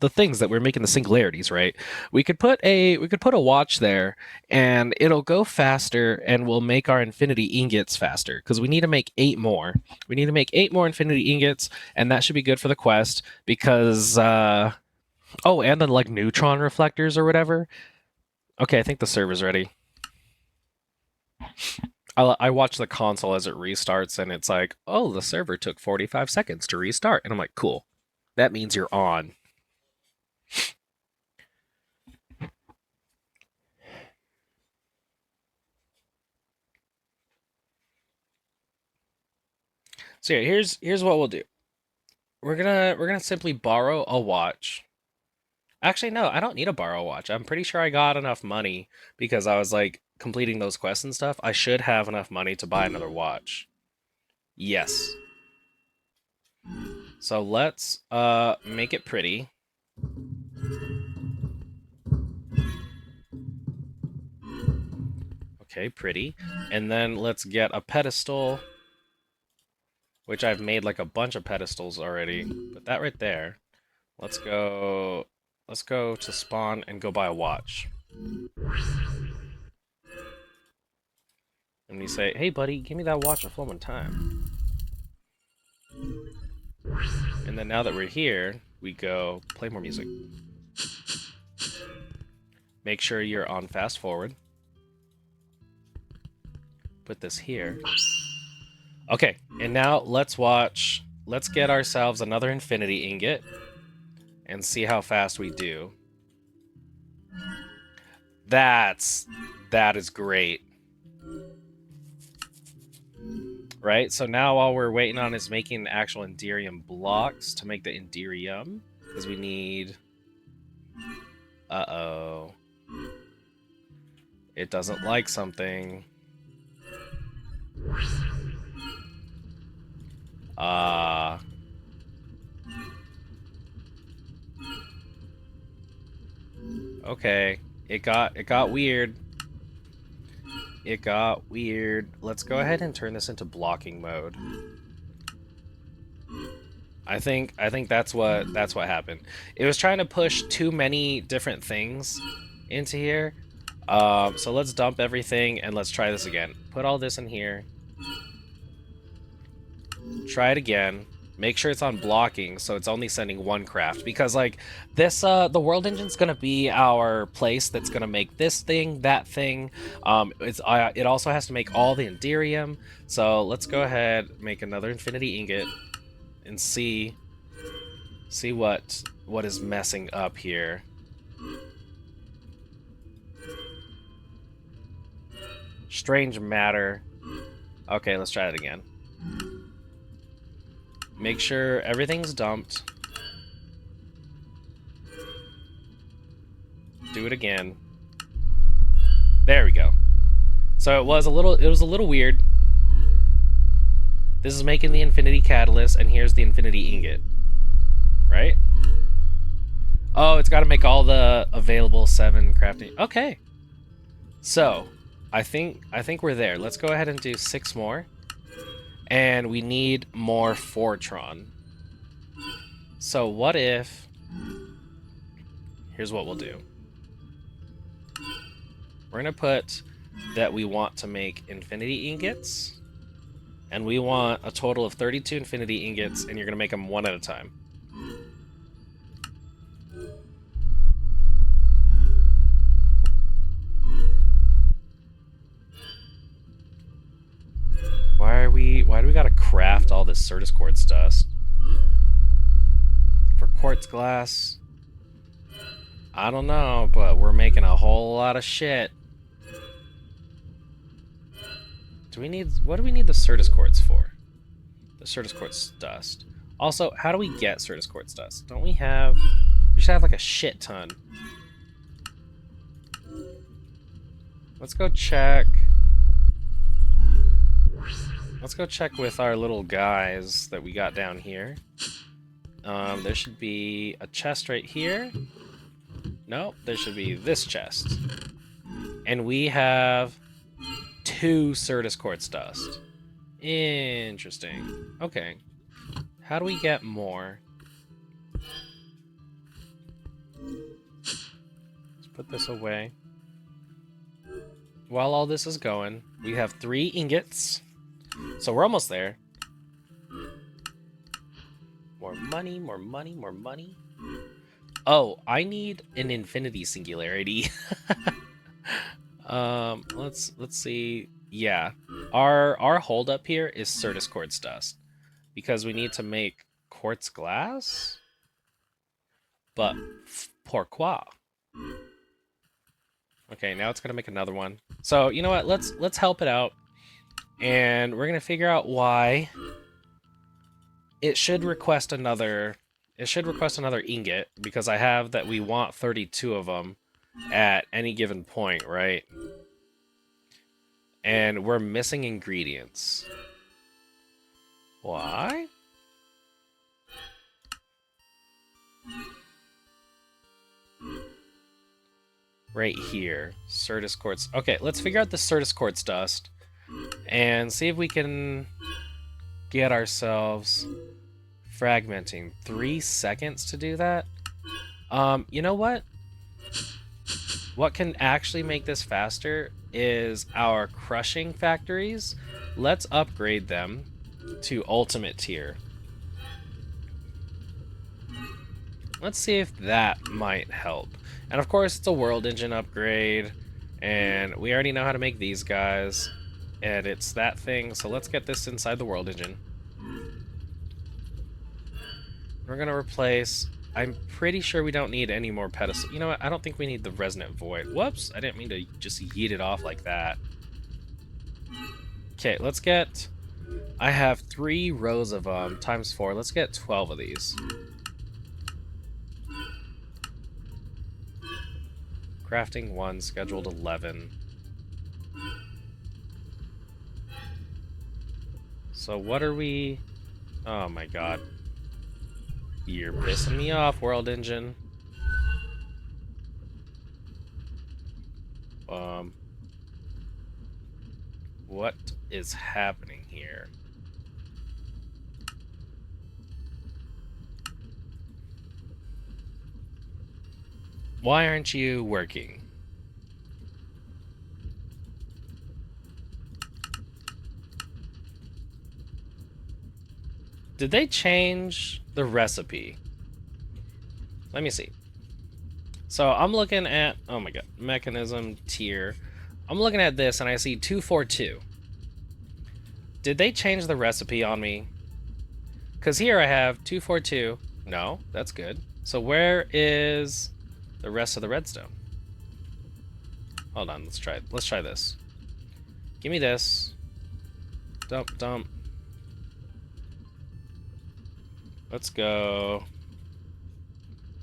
things that we're making the singularities, right? We could put a watch there, and it'll go faster, and we'll make our infinity ingots faster, because we need to make 8 more. We need to make 8 more infinity ingots, and that should be good for the quest, because oh, and then like neutron reflectors or whatever. Okay, I think the server's ready. I watch the console as it restarts, and it's like, oh, the server took 45 seconds to restart. And I'm like, cool. That means you're on. So yeah, here's what we'll do. We're gonna simply borrow a watch. Actually, no, I don't need a borrow watch. I'm pretty sure I got enough money because I was like completing those quests and stuff. I should have enough money to buy another watch. Yes. So let's make it pretty. Okay, pretty. And then let's get a pedestal, which I've made like a bunch of pedestals already. Put that right there. Let's go to spawn and go buy a watch. And we say, hey buddy, give me that watch of flowing time. And then now that we're here, we go play more music. Make sure you're on fast forward. Put this here. Okay, and now let's get ourselves another infinity ingot and see how fast we do. That is great. Right, so now all we're waiting on is making actual Enderium blocks to make the Enderium, because we need... Uh-oh. It doesn't like something. Okay. It got weird. It got weird. Let's go ahead and turn this into blocking mode. I think that's what happened. It was trying to push too many different things into here. So let's dump everything and let's try this again. Put all this in here. Try it again. Make sure it's on blocking, so it's only sending one craft. Because, like, this, the world engine's gonna be our place that's gonna make this thing, that thing. It also has to make all the Enderium. So let's go ahead, make another infinity ingot, and see what is messing up here. Strange matter. Okay, let's try it again. Make sure everything's dumped. Do it again. There we go. So it was a little weird. This is making the infinity catalyst, and here's the infinity ingot. Right? Oh, it's got to make all the available 7 crafting. Okay. So, I think we're there. Let's go ahead and do 6 more. And we need more Fortron. So what if... Here's what we'll do. We're going to put that we want to make infinity ingots. And we want a total of 32 infinity ingots, and you're going to make them one at a time. Why do we gotta craft all this Certus quartz dust? For quartz glass? I don't know, but we're making a whole lot of shit. What do we need the Certus quartz for? The Certus quartz dust. Also, how do we get Certus quartz dust? We should have like a shit ton. Let's go check. Let's go check with our little guys that we got down here. There should be a chest right here. No, there should be this chest. And we have 2 Certus quartz dust. Interesting. Okay. How do we get more? Let's put this away. While all this is going, we have 3 ingots. So we're almost there. More money, more money, more money. Oh, I need an infinity singularity. Let's see. Yeah. Our hold up here is Certus quartz dust. Because we need to make quartz glass? But pourquoi? Okay, now it's gonna make another one. So you know what? Let's help it out. And we're going to figure out why it should request another ingot, because I have that we want 32 of them at any given point, right? And we're missing ingredients. Why? Right here. Certus quartz. Okay, let's figure out the Certus quartz dust. And see if we can get ourselves fragmenting. 3 seconds to do that? You know what? What can actually make this faster is our crushing factories. Let's upgrade them to ultimate tier. Let's see if that might help. And of course, it's a world engine upgrade, and we already know how to make these guys, and it's that thing, so let's get this inside the world engine. We're gonna replace... I'm pretty sure we don't need any more pedestal. You know what? I don't think we need the resonant void. Whoops! I didn't mean to just yeet it off like that. Okay, let's get... I have 3 rows of them, times 4. Let's get 12 of these. Crafting 1, scheduled 11. So what are we... Oh my god. You're pissing me off, World Engine. What is happening here? Why aren't you working? Did they change the recipe? Let me see. So I'm looking at, oh my god, mechanism tier. I'm looking at this and I see 242. Did they change the recipe on me? Because here I have 242. No, that's good. So where is the rest of the redstone? Hold on, let's try this. Give me this. Dump, dump. Let's go.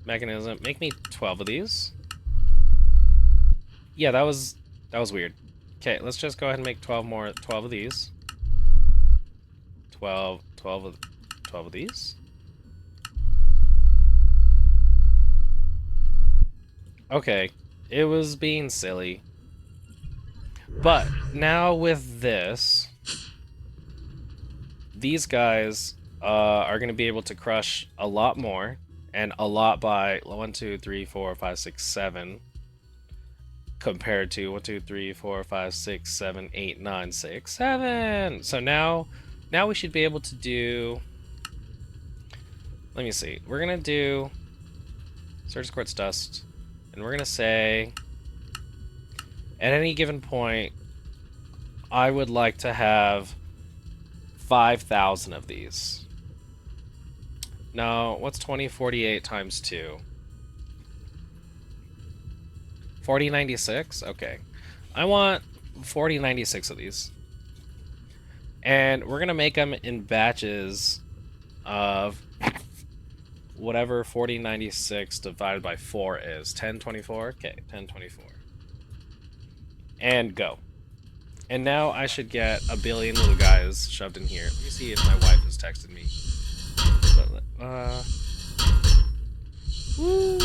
Mechanism. Make me 12 of these. Yeah, that was weird. Okay, let's just go ahead and make 12 of these. 12 of these. Okay, it was being silly. But now with this, these guys are going to be able to crush a lot more, and a lot by 1, 2, 3, 4, 5, 6, 7, compared to 1, 2, 3, 4, 5, 6, 7, 8, 9, 6, 7. So now we should be able to do... Let me see. We're going to do Surge Quartz Dust, and we're going to say, at any given point, I would like to have 5,000 of these. Now, what's 2048 times 2? 4096? Okay. I want 4096 of these. And we're going to make them in batches of whatever 4096 divided by 4 is. 1024? Okay, 1024. And go. And now I should get a billion little guys shoved in here. Let me see if my wife has texted me. Woo.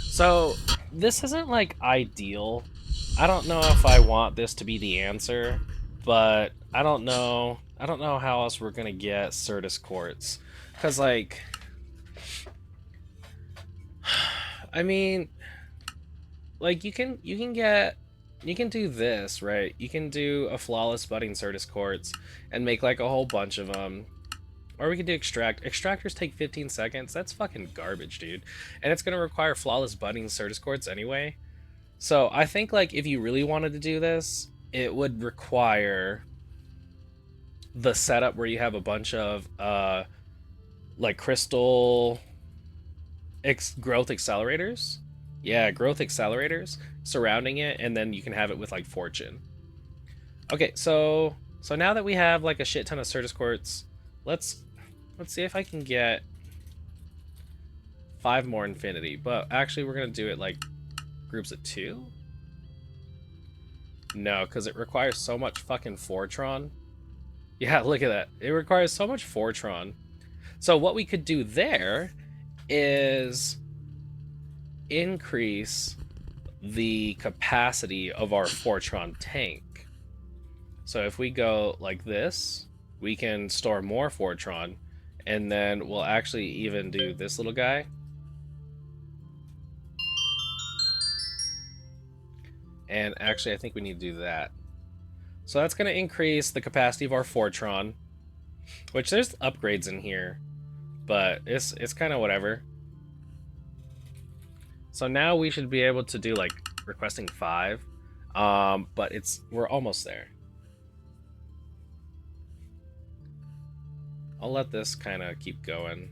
So, this isn't like ideal. I don't know if I want this to be the answer, but I don't know how else we're gonna get Certus Quartz. Cause like, I mean, like you can do this, right? You can do a flawless budding Certus Quartz and make like a whole bunch of them. Or we could do extract. Extractors take 15 seconds. That's fucking garbage, dude. And it's gonna require flawless budding Certus Quartz anyway. So I think like if you really wanted to do this, it would require the setup where you have a bunch of like crystal growth accelerators. Yeah, growth accelerators surrounding it, and then you can have it with like fortune. Okay, so now that we have like a shit ton of Certus Quartz, let's see if I can get 5 more infinity. But actually we're gonna do it like groups of 2. No, because it requires so much fucking Fortron. Yeah, look at that. It requires so much Fortron. So what we could do there is increase the capacity of our Fortron tank. So if we go like this, we can store more Fortron, and then we'll actually even do this little guy. And actually, I think we need to do that. So that's going to increase the capacity of our Fortron, which there's upgrades in here, but it's kind of whatever. So now we should be able to do like requesting 5, but we're almost there. I'll let this kind of keep going.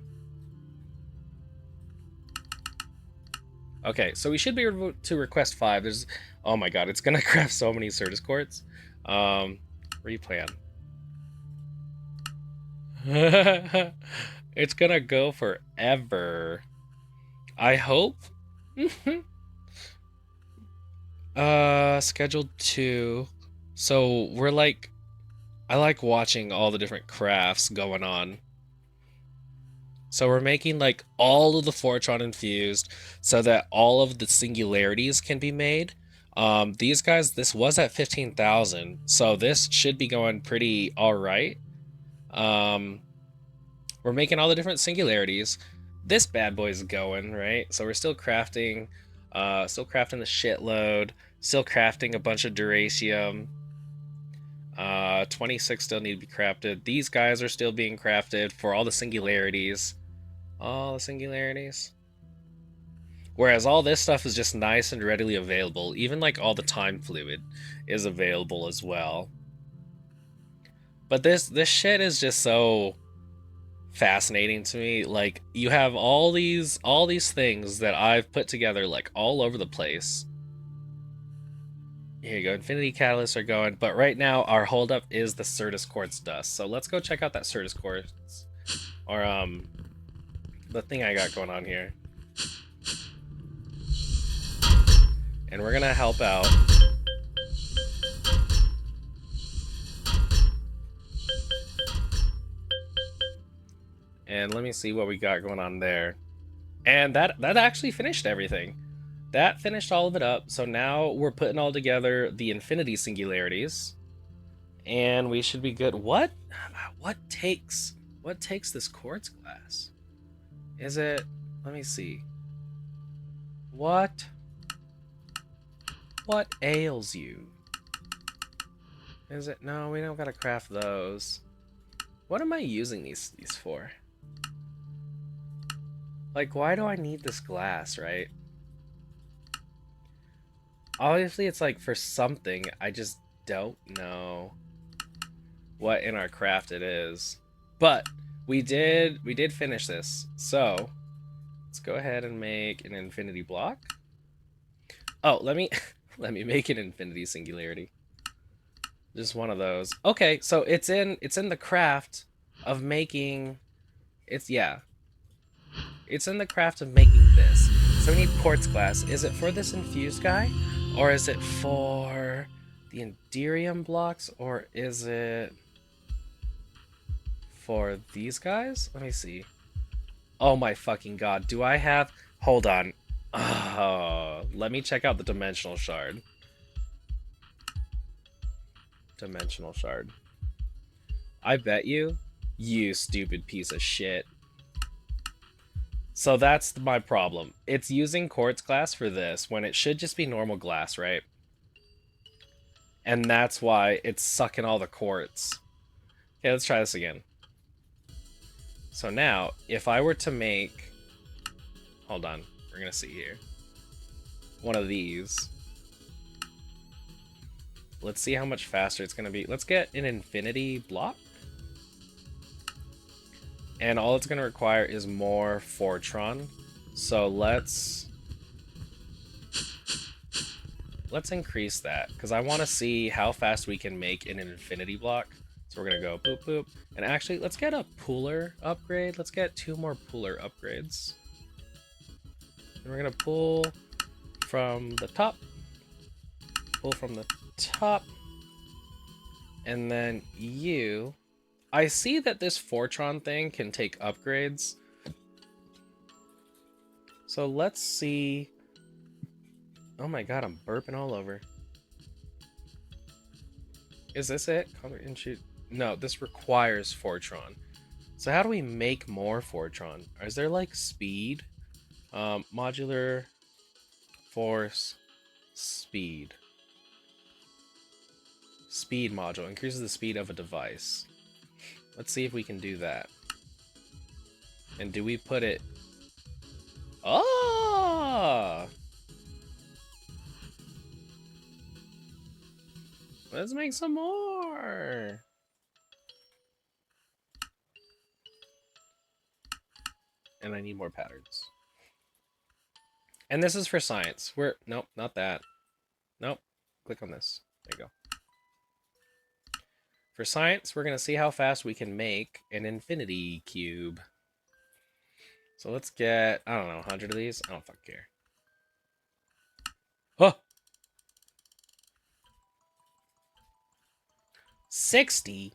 Okay, so we should be able to request 5. There's, oh my god, it's gonna craft so many Certus quartz. Replan. It's gonna go forever. I hope. Scheduled 2. So we're like, I like watching all the different crafts going on. So we're making like all of the Fortron infused so that all of the singularities can be made. These guys, this was at 15,000, so this should be going pretty all right. We're making all the different singularities. This bad boy's going, right? So we're still crafting the shitload, still crafting a bunch of duracium. 26 still need to be crafted. These guys are still being crafted for all the singularities. All the singularities. Whereas all this stuff is just nice and readily available. Even like all the time fluid is available as well. But this shit is just so fascinating to me. Like, you have all these things that I've put together like all over the place. Here you go, Infinity Catalysts are going, but right now our holdup is the Certus Quartz Dust. So let's go check out that Certus Quartz, or the thing I got going on here. And we're gonna help out. And let me see what we got going on there. And that actually finished everything. That finished all of it up. So now we're putting all together the infinity singularities, and we should be good. What takes this quartz glass? Is it? Let me see. What ails you? Is it? No, we don't gotta craft those. What am I using these for? Like, why do I need this glass, right? Obviously, it's like for something. I just don't know what in our craft it is. But we did finish this. So let's go ahead and make an infinity block. Oh, let me let me make an infinity singularity. Just one of those. Okay, so it's in the craft of making it's in the craft of making this. So we need quartz glass. Is it for this infused guy? Or is it for the Enderium blocks? Or is it for these guys? Let me see. Oh my fucking god. Do I have... Hold on. Let me check out the dimensional shard. Dimensional shard. I bet you stupid piece of shit. So that's my problem. It's using quartz glass for this when it should just be normal glass, right? And that's why it's sucking all the quartz. Okay, let's try this again. So now, if I were to make... Hold on, we're gonna see here. One of these. Let's see how much faster it's gonna be. Let's get an infinity block. And all it's gonna require is more Fortron. So let's increase that, because I want to see how fast we can make an infinity block. So we're gonna go boop boop. And actually, let's get a pooler upgrade. Let's get 2 more pooler upgrades. And we're gonna pull from the top. Pull from the top. And then you... I see that this Fortron thing can take upgrades. So let's see... Oh my god, I'm burping all over. Is this it? Color and shoot. No, this requires Fortron. So how do we make more Fortron? Is there like speed? Modular force speed. Speed module increases the speed of a device. Let's see if we can do that. And do we put it... Oh! Let's make some more! And I need more patterns. And this is for science. Nope, not that. Nope. Click on this. There you go. For science, we're going to see how fast we can make an infinity cube. So let's get, I don't know, 100 of these? I don't fucking care. Huh! 60?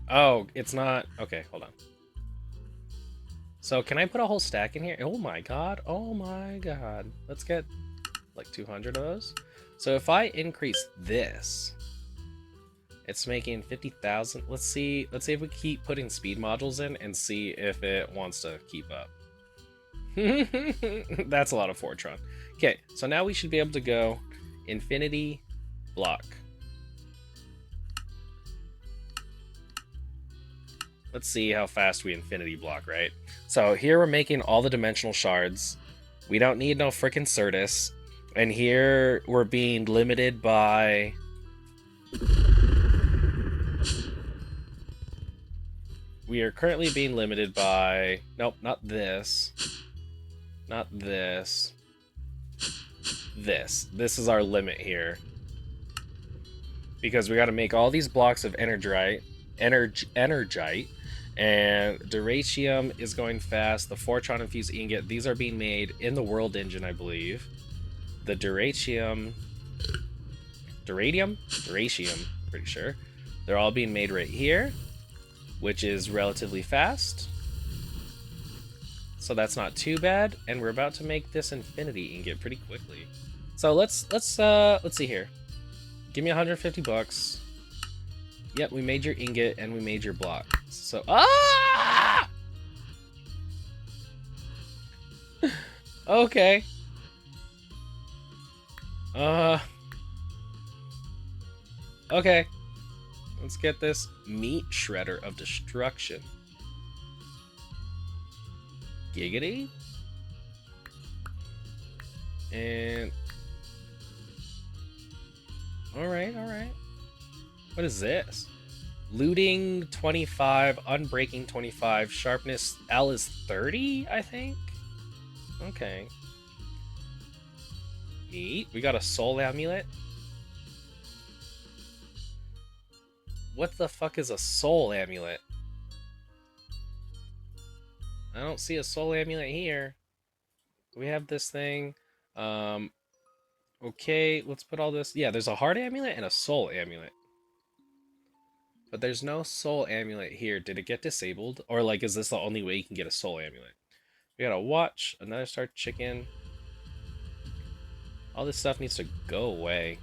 Oh, it's not. Okay, hold on. So can I put a whole stack in here? Oh my god. Oh my god. Let's get like 200 of those. So if I increase this, it's making 50,000. Let's see if we keep putting speed modules in and see if it wants to keep up. That's a lot of Fortron. Okay, so now we should be able to go infinity block. Let's see how fast we infinity block, right? So here we're making all the dimensional shards. We don't need no frickin' Certus. And here we're being limited by... We are currently being limited by... Nope, not this. Not this. This. This is our limit here. Because we gotta make all these blocks of energite. And Duratium is going fast. The Fortron infused ingot, these are being made in the world engine, I believe. The Duratium, pretty sure. They're all being made right here, which is relatively fast. So that's not too bad. And we're about to make this infinity ingot pretty quickly. So let's see here. Give me 150 bucks. Yep, we made your ingot and we made your block. So, okay. Okay. Let's get this meat shredder of destruction. Giggity. And... Alright. What is this? Looting 25, unbreaking 25, sharpness L is 30, I think? Okay. Neat. We got a soul amulet. What the fuck is a soul amulet? I don't see a soul amulet here. We have this thing. Okay, let's put all this. Yeah, there's a heart amulet and a soul amulet. But there's no soul amulet here. Did it get disabled? Or like, is this the only way you can get a soul amulet? We got a watch, another star chicken. All this stuff needs to go away.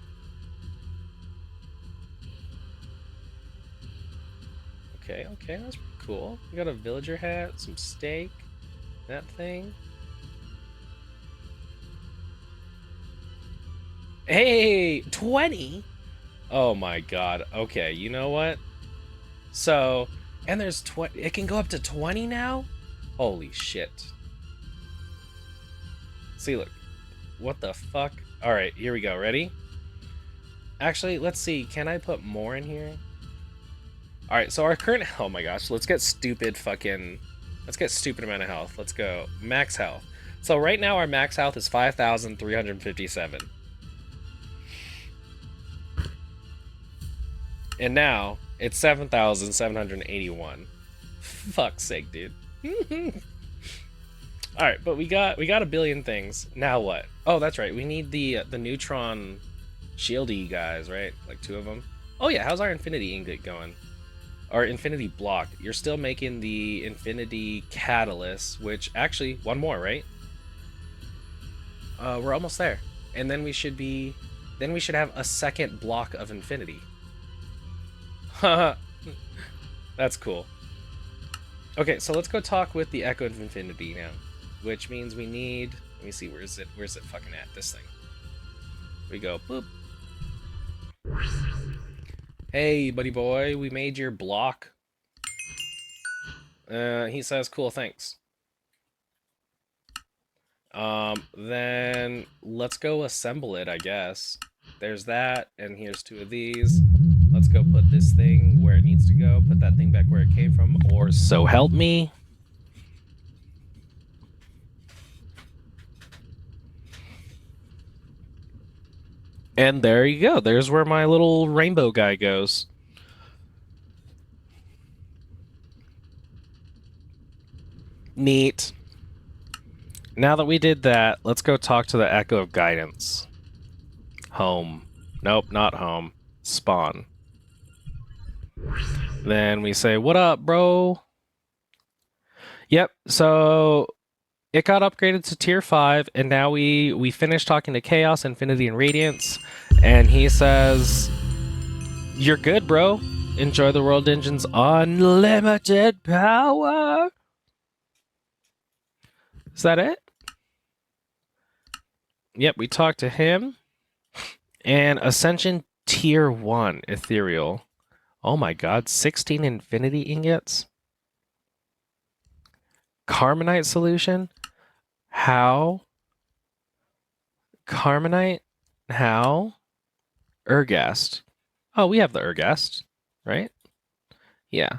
Okay, that's cool. We got a villager hat, some steak, that thing. Hey, 20? Oh my god. Okay, you know what? So, and there's 20, it can go up to 20 now? Holy shit. See, look. What the fuck? Alright, here we go. Ready? Actually, let's see. Can I put more in here? Alright, so our current... Oh my gosh. Let's get stupid amount of health. Let's go. Max health. So right now our max health is 5,357. And now it's 7,781. Fuck's sake, dude. All right, but we got a billion things. Now what? Oh, that's right. We need the neutron shieldy guys, right? Like 2 of them. Oh yeah, how's our infinity ingot going? Our infinity block. You're still making the infinity catalyst, which actually 1 more, right? We're almost there. And then we should be then we should have a second block of infinity. Haha. That's cool. Okay, so let's go talk with the Echo of Infinity now, which means we need. Let me see, where's it? Where's it fucking at? This thing. We go boop. Hey, buddy boy, we made your block. He says, cool, thanks. Then let's go assemble it, I guess. There's that, and here's 2 of these. Let's go put this thing where it needs to go, put that thing back where it came from, or so help me. And there you go. There's where my little rainbow guy goes. Neat. Now that we did that, let's go talk to the Echo of Guidance. Home. Nope, not home. Spawn. Then we say, what up, bro? Yep, so it got upgraded to tier 5, and now we finished talking to Chaos, Infinity, and Radiance, and he says, you're good, bro. Enjoy the World Engine's unlimited power. Is that it? Yep, we talked to him. And Ascension tier 1 ethereal. Oh my god, 16 infinity ingots? Carmenite solution? How? Carmenite? How? Ergast. Oh, we have the Ergast, right? Yeah.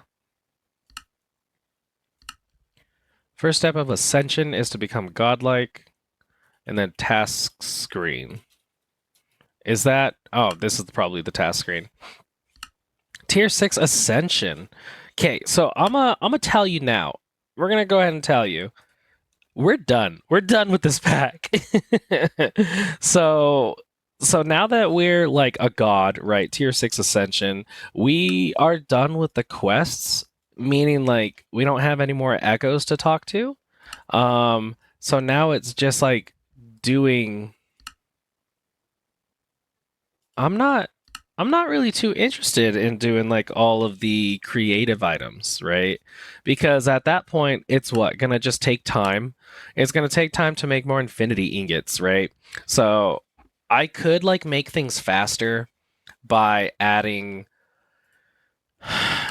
First step of Ascension is to become godlike, and then task screen. Is that... Oh, this is probably the task screen. Tier 6 Ascension. Okay, so I'm gonna tell you now. We're gonna go ahead and tell you. We're done. We're done with this pack. So now that we're like a god, right? Tier 6 Ascension, we are done with the quests, meaning like we don't have any more echoes to talk to. So now it's just like doing. I'm not really too interested in doing like all of the creative items, right? Because at that point, it's what gonna just take time. It's gonna take time to make more infinity ingots, right? So I could like make things faster by adding,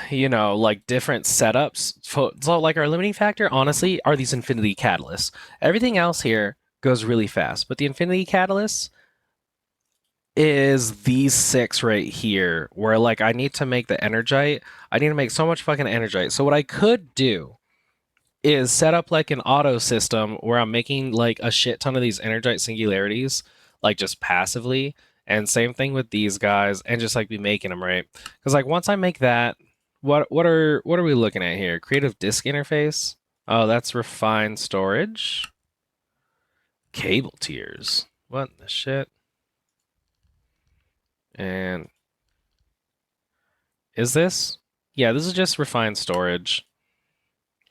you know, like different setups. So like our limiting factor, honestly, are these infinity catalysts. Everything else here goes really fast, but the infinity catalysts is these 6 right here, where like I need to make the energite. I need to make so much fucking energite. So what I could do is set up like an auto system where I'm making like a shit ton of these energite singularities, like just passively. And same thing with these guys, and just like be making them, right? Because like once I make that, what are we looking at here? Creative disk interface. Oh, that's refined storage. Cable tiers. What the shit? And is this? Yeah, this is just refined storage.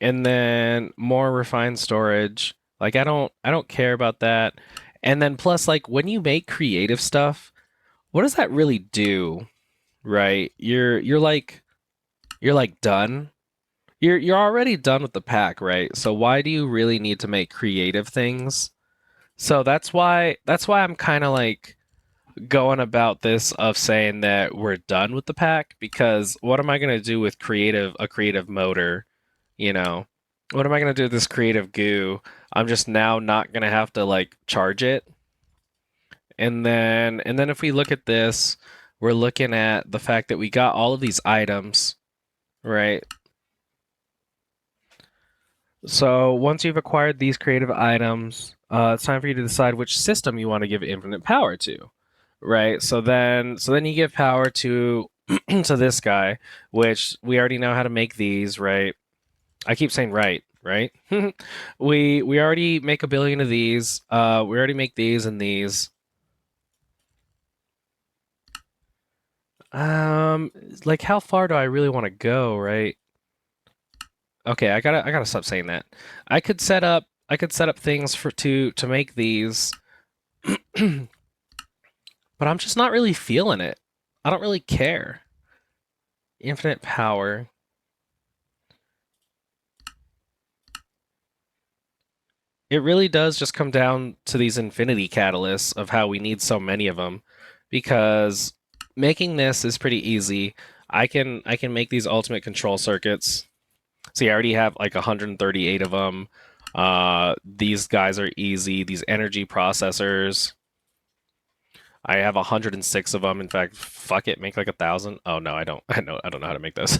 And then more refined storage. Like I don't care about that. And then plus like when you make creative stuff, what does that really do? Right? You're like done. You're already done with the pack, right? So why do you really need to make creative things? So that's why I'm kind of like going about this of saying that we're done with the pack, because what am I going to do with a creative motor, you know? What am I going to do with this creative goo? I'm just now not going to have to like charge it. And then if we look at this, we're looking at the fact that we got all of these items, right? So once you've acquired these creative items, it's time for you to decide which system you want to give infinite power to, right? So then you give power to to this guy, which we already know how to make these, right? I keep saying right. We already make a billion of these. We already make these and these. Like how far do I really want to go, right? Okay, I gotta stop saying that. I could set up things to make these. but I'm just not really feeling it. I don't really care. Infinite power. It really does just come down to these infinity catalysts of how we need so many of them, because making this is pretty easy. I can make these ultimate control circuits. See, I already have like 138 of them. These guys are easy. These energy processors, I have 106 of them. In fact, fuck it, make like 1,000. Oh no, I don't. I don't know how to make this.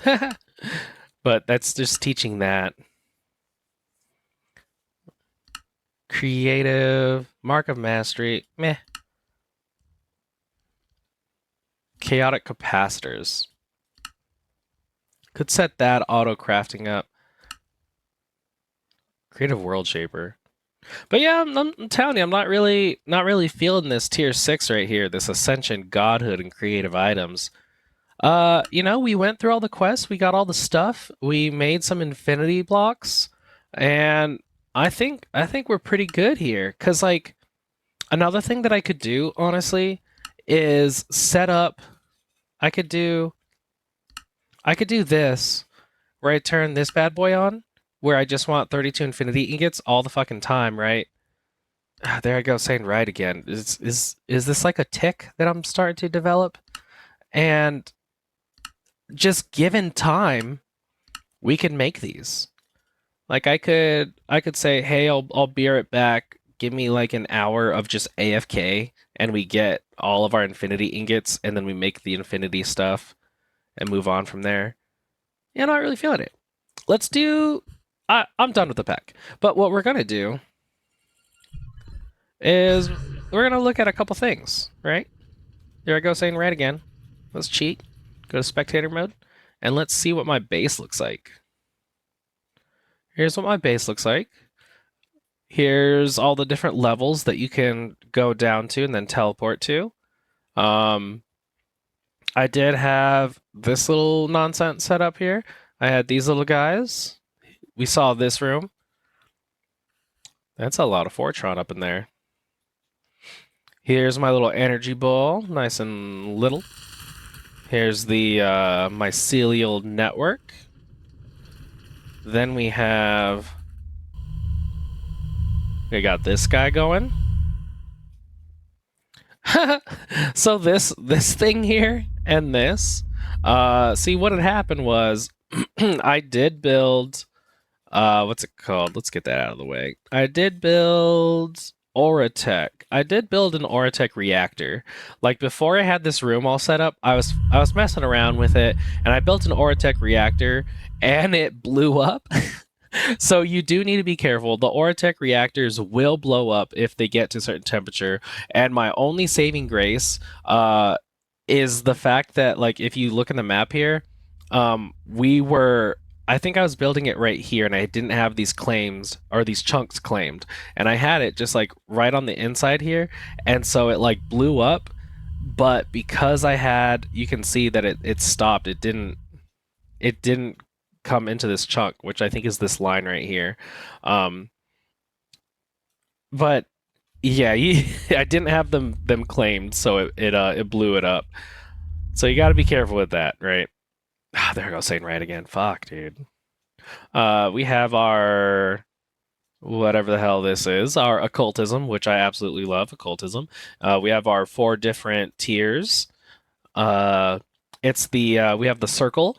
But that's just teaching that. Creative, mark of mastery, meh. Chaotic capacitors. Could set that auto crafting up. Creative world shaper. But yeah, I'm telling you, I'm not really feeling this tier 6 right here, this ascension, godhood, and creative items. We went through all the quests, we got all the stuff, we made some infinity blocks, and I think we're pretty good here. Cause like another thing that I could do, honestly, is set up. I could do I could do this where I turn this bad boy on, where I just want 32 infinity ingots all the fucking time, right? There I go, saying right again. Is this like a tick that I'm starting to develop? And just given time, we can make these. Like I could say, hey, I'll be right back. Give me like an hour of just AFK, and we get all of our infinity ingots, and then we make the infinity stuff and move on from there. Yeah, not really feeling it. Let's do. I'm done with the pack. But what we're gonna do is we're gonna look at a couple things, right? There I go, saying right again. Let's cheat. Go to spectator mode, and let's see what my base looks like. Here's what my base looks like. Here's all the different levels that you can go down to and then teleport to. I did have this little nonsense set up here. I had these little guys. We saw this room. That's a lot of Fortron up in there. Here's my little energy ball, nice and little. Here's the mycelial network. Then we got this guy going. So this thing here and this. See what had happened was I did build what's it called? Let's get that out of the way. I did build Auratech. I did build an Auratech reactor. Like before I had this room all set up, I was messing around with it and I built an Auratech reactor and it blew up. So you do need to be careful. The Auratech reactors will blow up if they get to a certain temperature. And my only saving grace is the fact that, like, if you look in the map here, we were. I think I was building it right here, and I didn't have these claims or these chunks claimed, and I had it just like right on the inside here, and so it like blew up. But because I had, you can see that it stopped. It didn't come into this chunk, which I think is this line right here. Um, but yeah, I didn't have them claimed, so it blew it up. So you got to be careful with that, right? There I go, saying right again. Fuck, dude. We have our whatever the hell this is, our occultism, which I absolutely love. Occultism. We have our 4 different tiers. It's the we have the circle,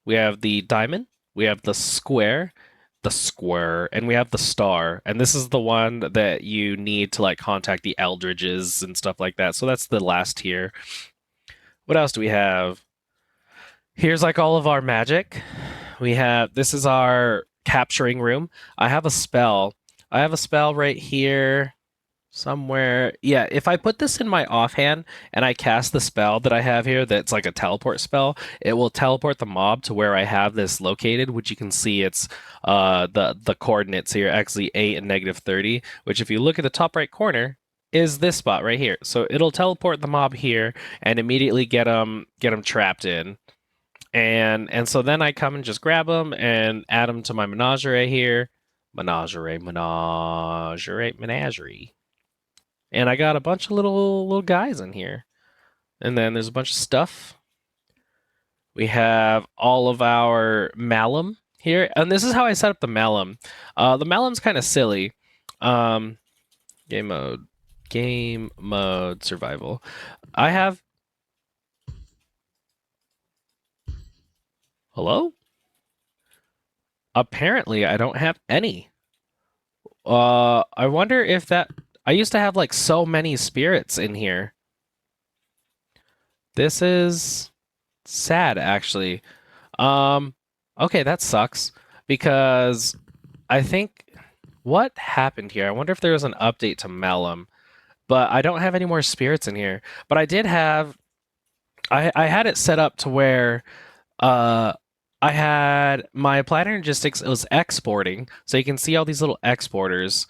we have the diamond, we have the square, and we have the star. And this is the one that you need to like contact the eldridges and stuff like that. So that's the last tier. What else do we have? Here's like all of our magic. This is our capturing room. I have a spell. I have a spell right here somewhere. Yeah, if I put this in my offhand and I cast the spell that I have here that's like a teleport spell, it will teleport the mob to where I have this located, which you can see it's the coordinates here, actually 8 and -30, which if you look at the top right corner is this spot right here. So it'll teleport the mob here and immediately get them trapped in. And so then I come and just grab them and add them to my menagerie here. Menagerie. And I got a bunch of little guys in here. And then there's a bunch of stuff. We have all of our malum here. And this is how I set up the malum. The malum's kind of silly. Um, game mode, survival. I have... Hello? Apparently, I don't have any. I wonder if that... I used to have like so many spirits in here. This is sad, actually. Okay, that sucks because I think what happened here. I wonder if there was an update to Malum, but I don't have any more spirits in here. But I did have, I had it set up to where uh I had my planner logistics. It was exporting, so you can see all these little exporters,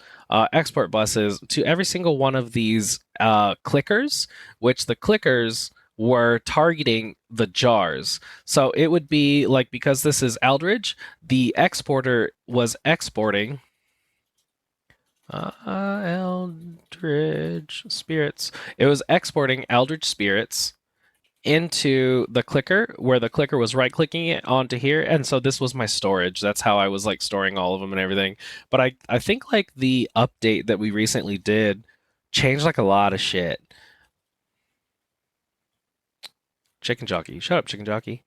export buses to every single one of these clickers, which the clickers were targeting the jars. So it would be like, because this is Eldridge, the exporter was exporting Eldridge spirits. It was exporting Eldridge spirits into the clicker, where the clicker was right clicking it onto here, and so this was my storage. That's how I was like storing all of them and everything. But I think like the update that we recently did changed like a lot of shit. Chicken jockey, shut up, chicken jockey.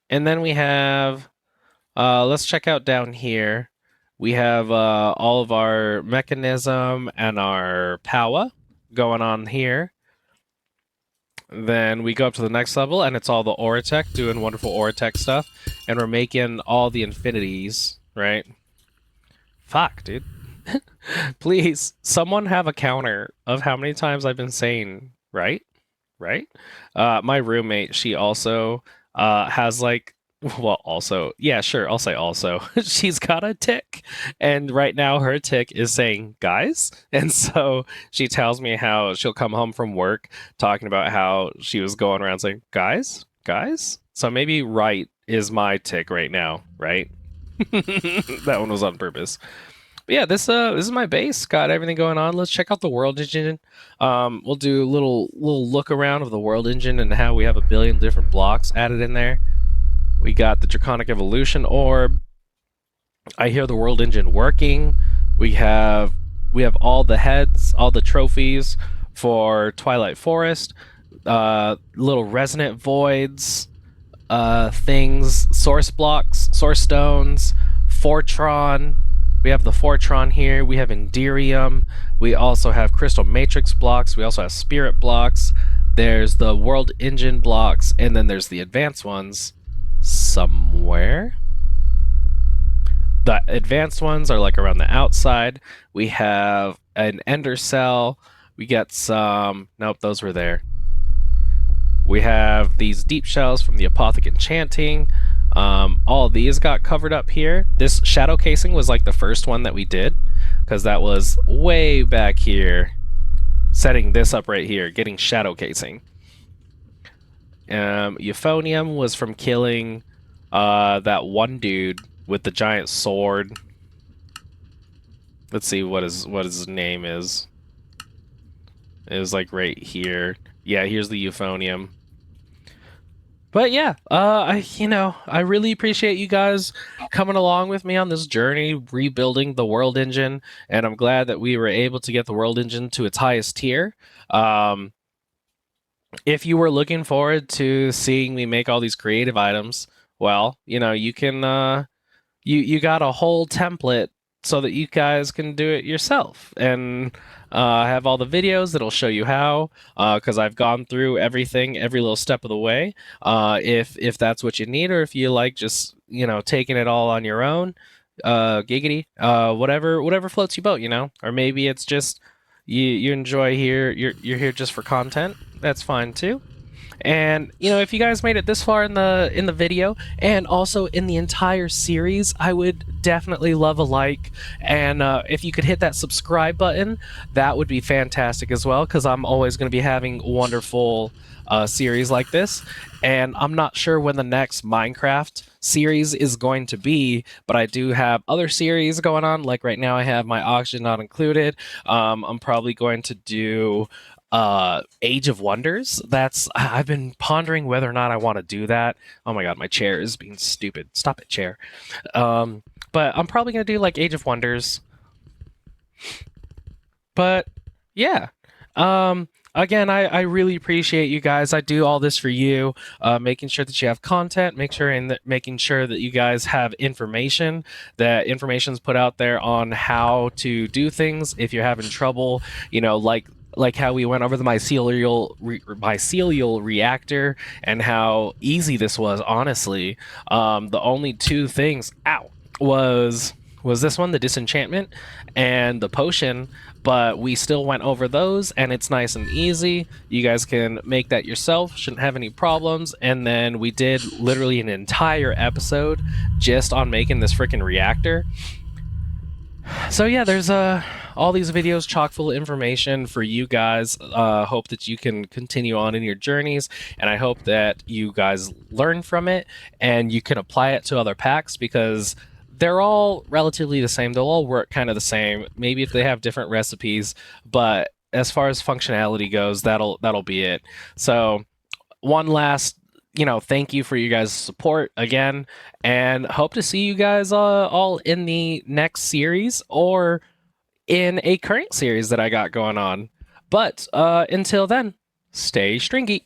And then we have let's check out down here. We have all of our mechanism and our power going on here. Then we go up to the next level, and it's all the Auratech doing wonderful Auratech stuff. And we're making all the infinities, right? Fuck, dude. Please, someone have a counter of how many times I've been saying, right? Right? My roommate, she also has like, well, also, yeah, sure, I'll say also. She's got a tick, and right now her tick is saying guys. And so she tells me how she'll come home from work talking about how she was going around saying guys, guys. So maybe right is my tick right now, right? That one was on purpose. But yeah, this is my base. Got everything going on. Let's check out the world engine. We'll do a little look around of the world engine and how we have a billion different blocks added in there. We got the Draconic Evolution Orb. I hear the world engine working. We have all the heads, all the trophies for Twilight Forest. Little resonant voids, things, source blocks, source stones, Fortron. We have the Fortron here. We have Enderium. We also have Crystal Matrix blocks. We also have Spirit blocks. There's the World Engine blocks, and then there's the advanced ones somewhere. The advanced ones are like around the outside. We have an Ender Cell. We get some... Nope, those were there. We have these deep shells from the Apothec Enchanting. All of these got covered up here. This shadow casing was like the first one that we did, because that was way back here. Setting this up right here, getting shadow casing. Euphonium was from killing that one dude with the giant sword. Let's see what his name is. It was like right here. Yeah, here's the euphonium. But yeah, I really appreciate you guys coming along with me on this journey, rebuilding the world engine, and I'm glad that we were able to get the world engine to its highest tier. If you were looking forward to seeing me make all these creative items, well, you can you got a whole template so that you guys can do it yourself, and I have all the videos that'll show you how, because I've gone through everything, every little step of the way. If that's what you need, or if you like just taking it all on your own, giggity, whatever floats your boat, or maybe it's just you enjoy here, you're here just for content. That's fine too. And if you guys made it this far in the video, and also in the entire series, I would definitely love a like. And if you could hit that subscribe button, that would be fantastic as well, because I'm always going to be having wonderful series like this. And I'm not sure when the next Minecraft series is going to be, but I do have other series going on. Like right now, I have my Oxygen Not Included. I'm probably going to do Age of Wonders. I've been pondering whether or not I want to do that. Oh my god, my chair is being stupid. Stop it, chair. Um, but I'm probably gonna do like Age of Wonders. But yeah. Again, I really appreciate you guys. I do all this for you, making sure that you have content, making sure that you guys have information, that information's put out there on how to do things if you're having trouble, like how we went over the mycelial reactor and how easy this was, honestly. The only two things, was this one, the disenchantment, and the potion, but we still went over those, and it's nice and easy. You guys can make that yourself, shouldn't have any problems. And then we did literally an entire episode just on making this freaking reactor. So yeah, there's all these videos chock full of information for you guys. Hope that you can continue on in your journeys, and I hope that you guys learn from it and you can apply it to other packs, because they're all relatively the same. They'll all work kind of the same. Maybe if they have different recipes, but as far as functionality goes, that'll be it. So one last, thank you for you guys' support again, and hope to see you guys all in the next series or in a current series that I got going on. But until then, stay stringy.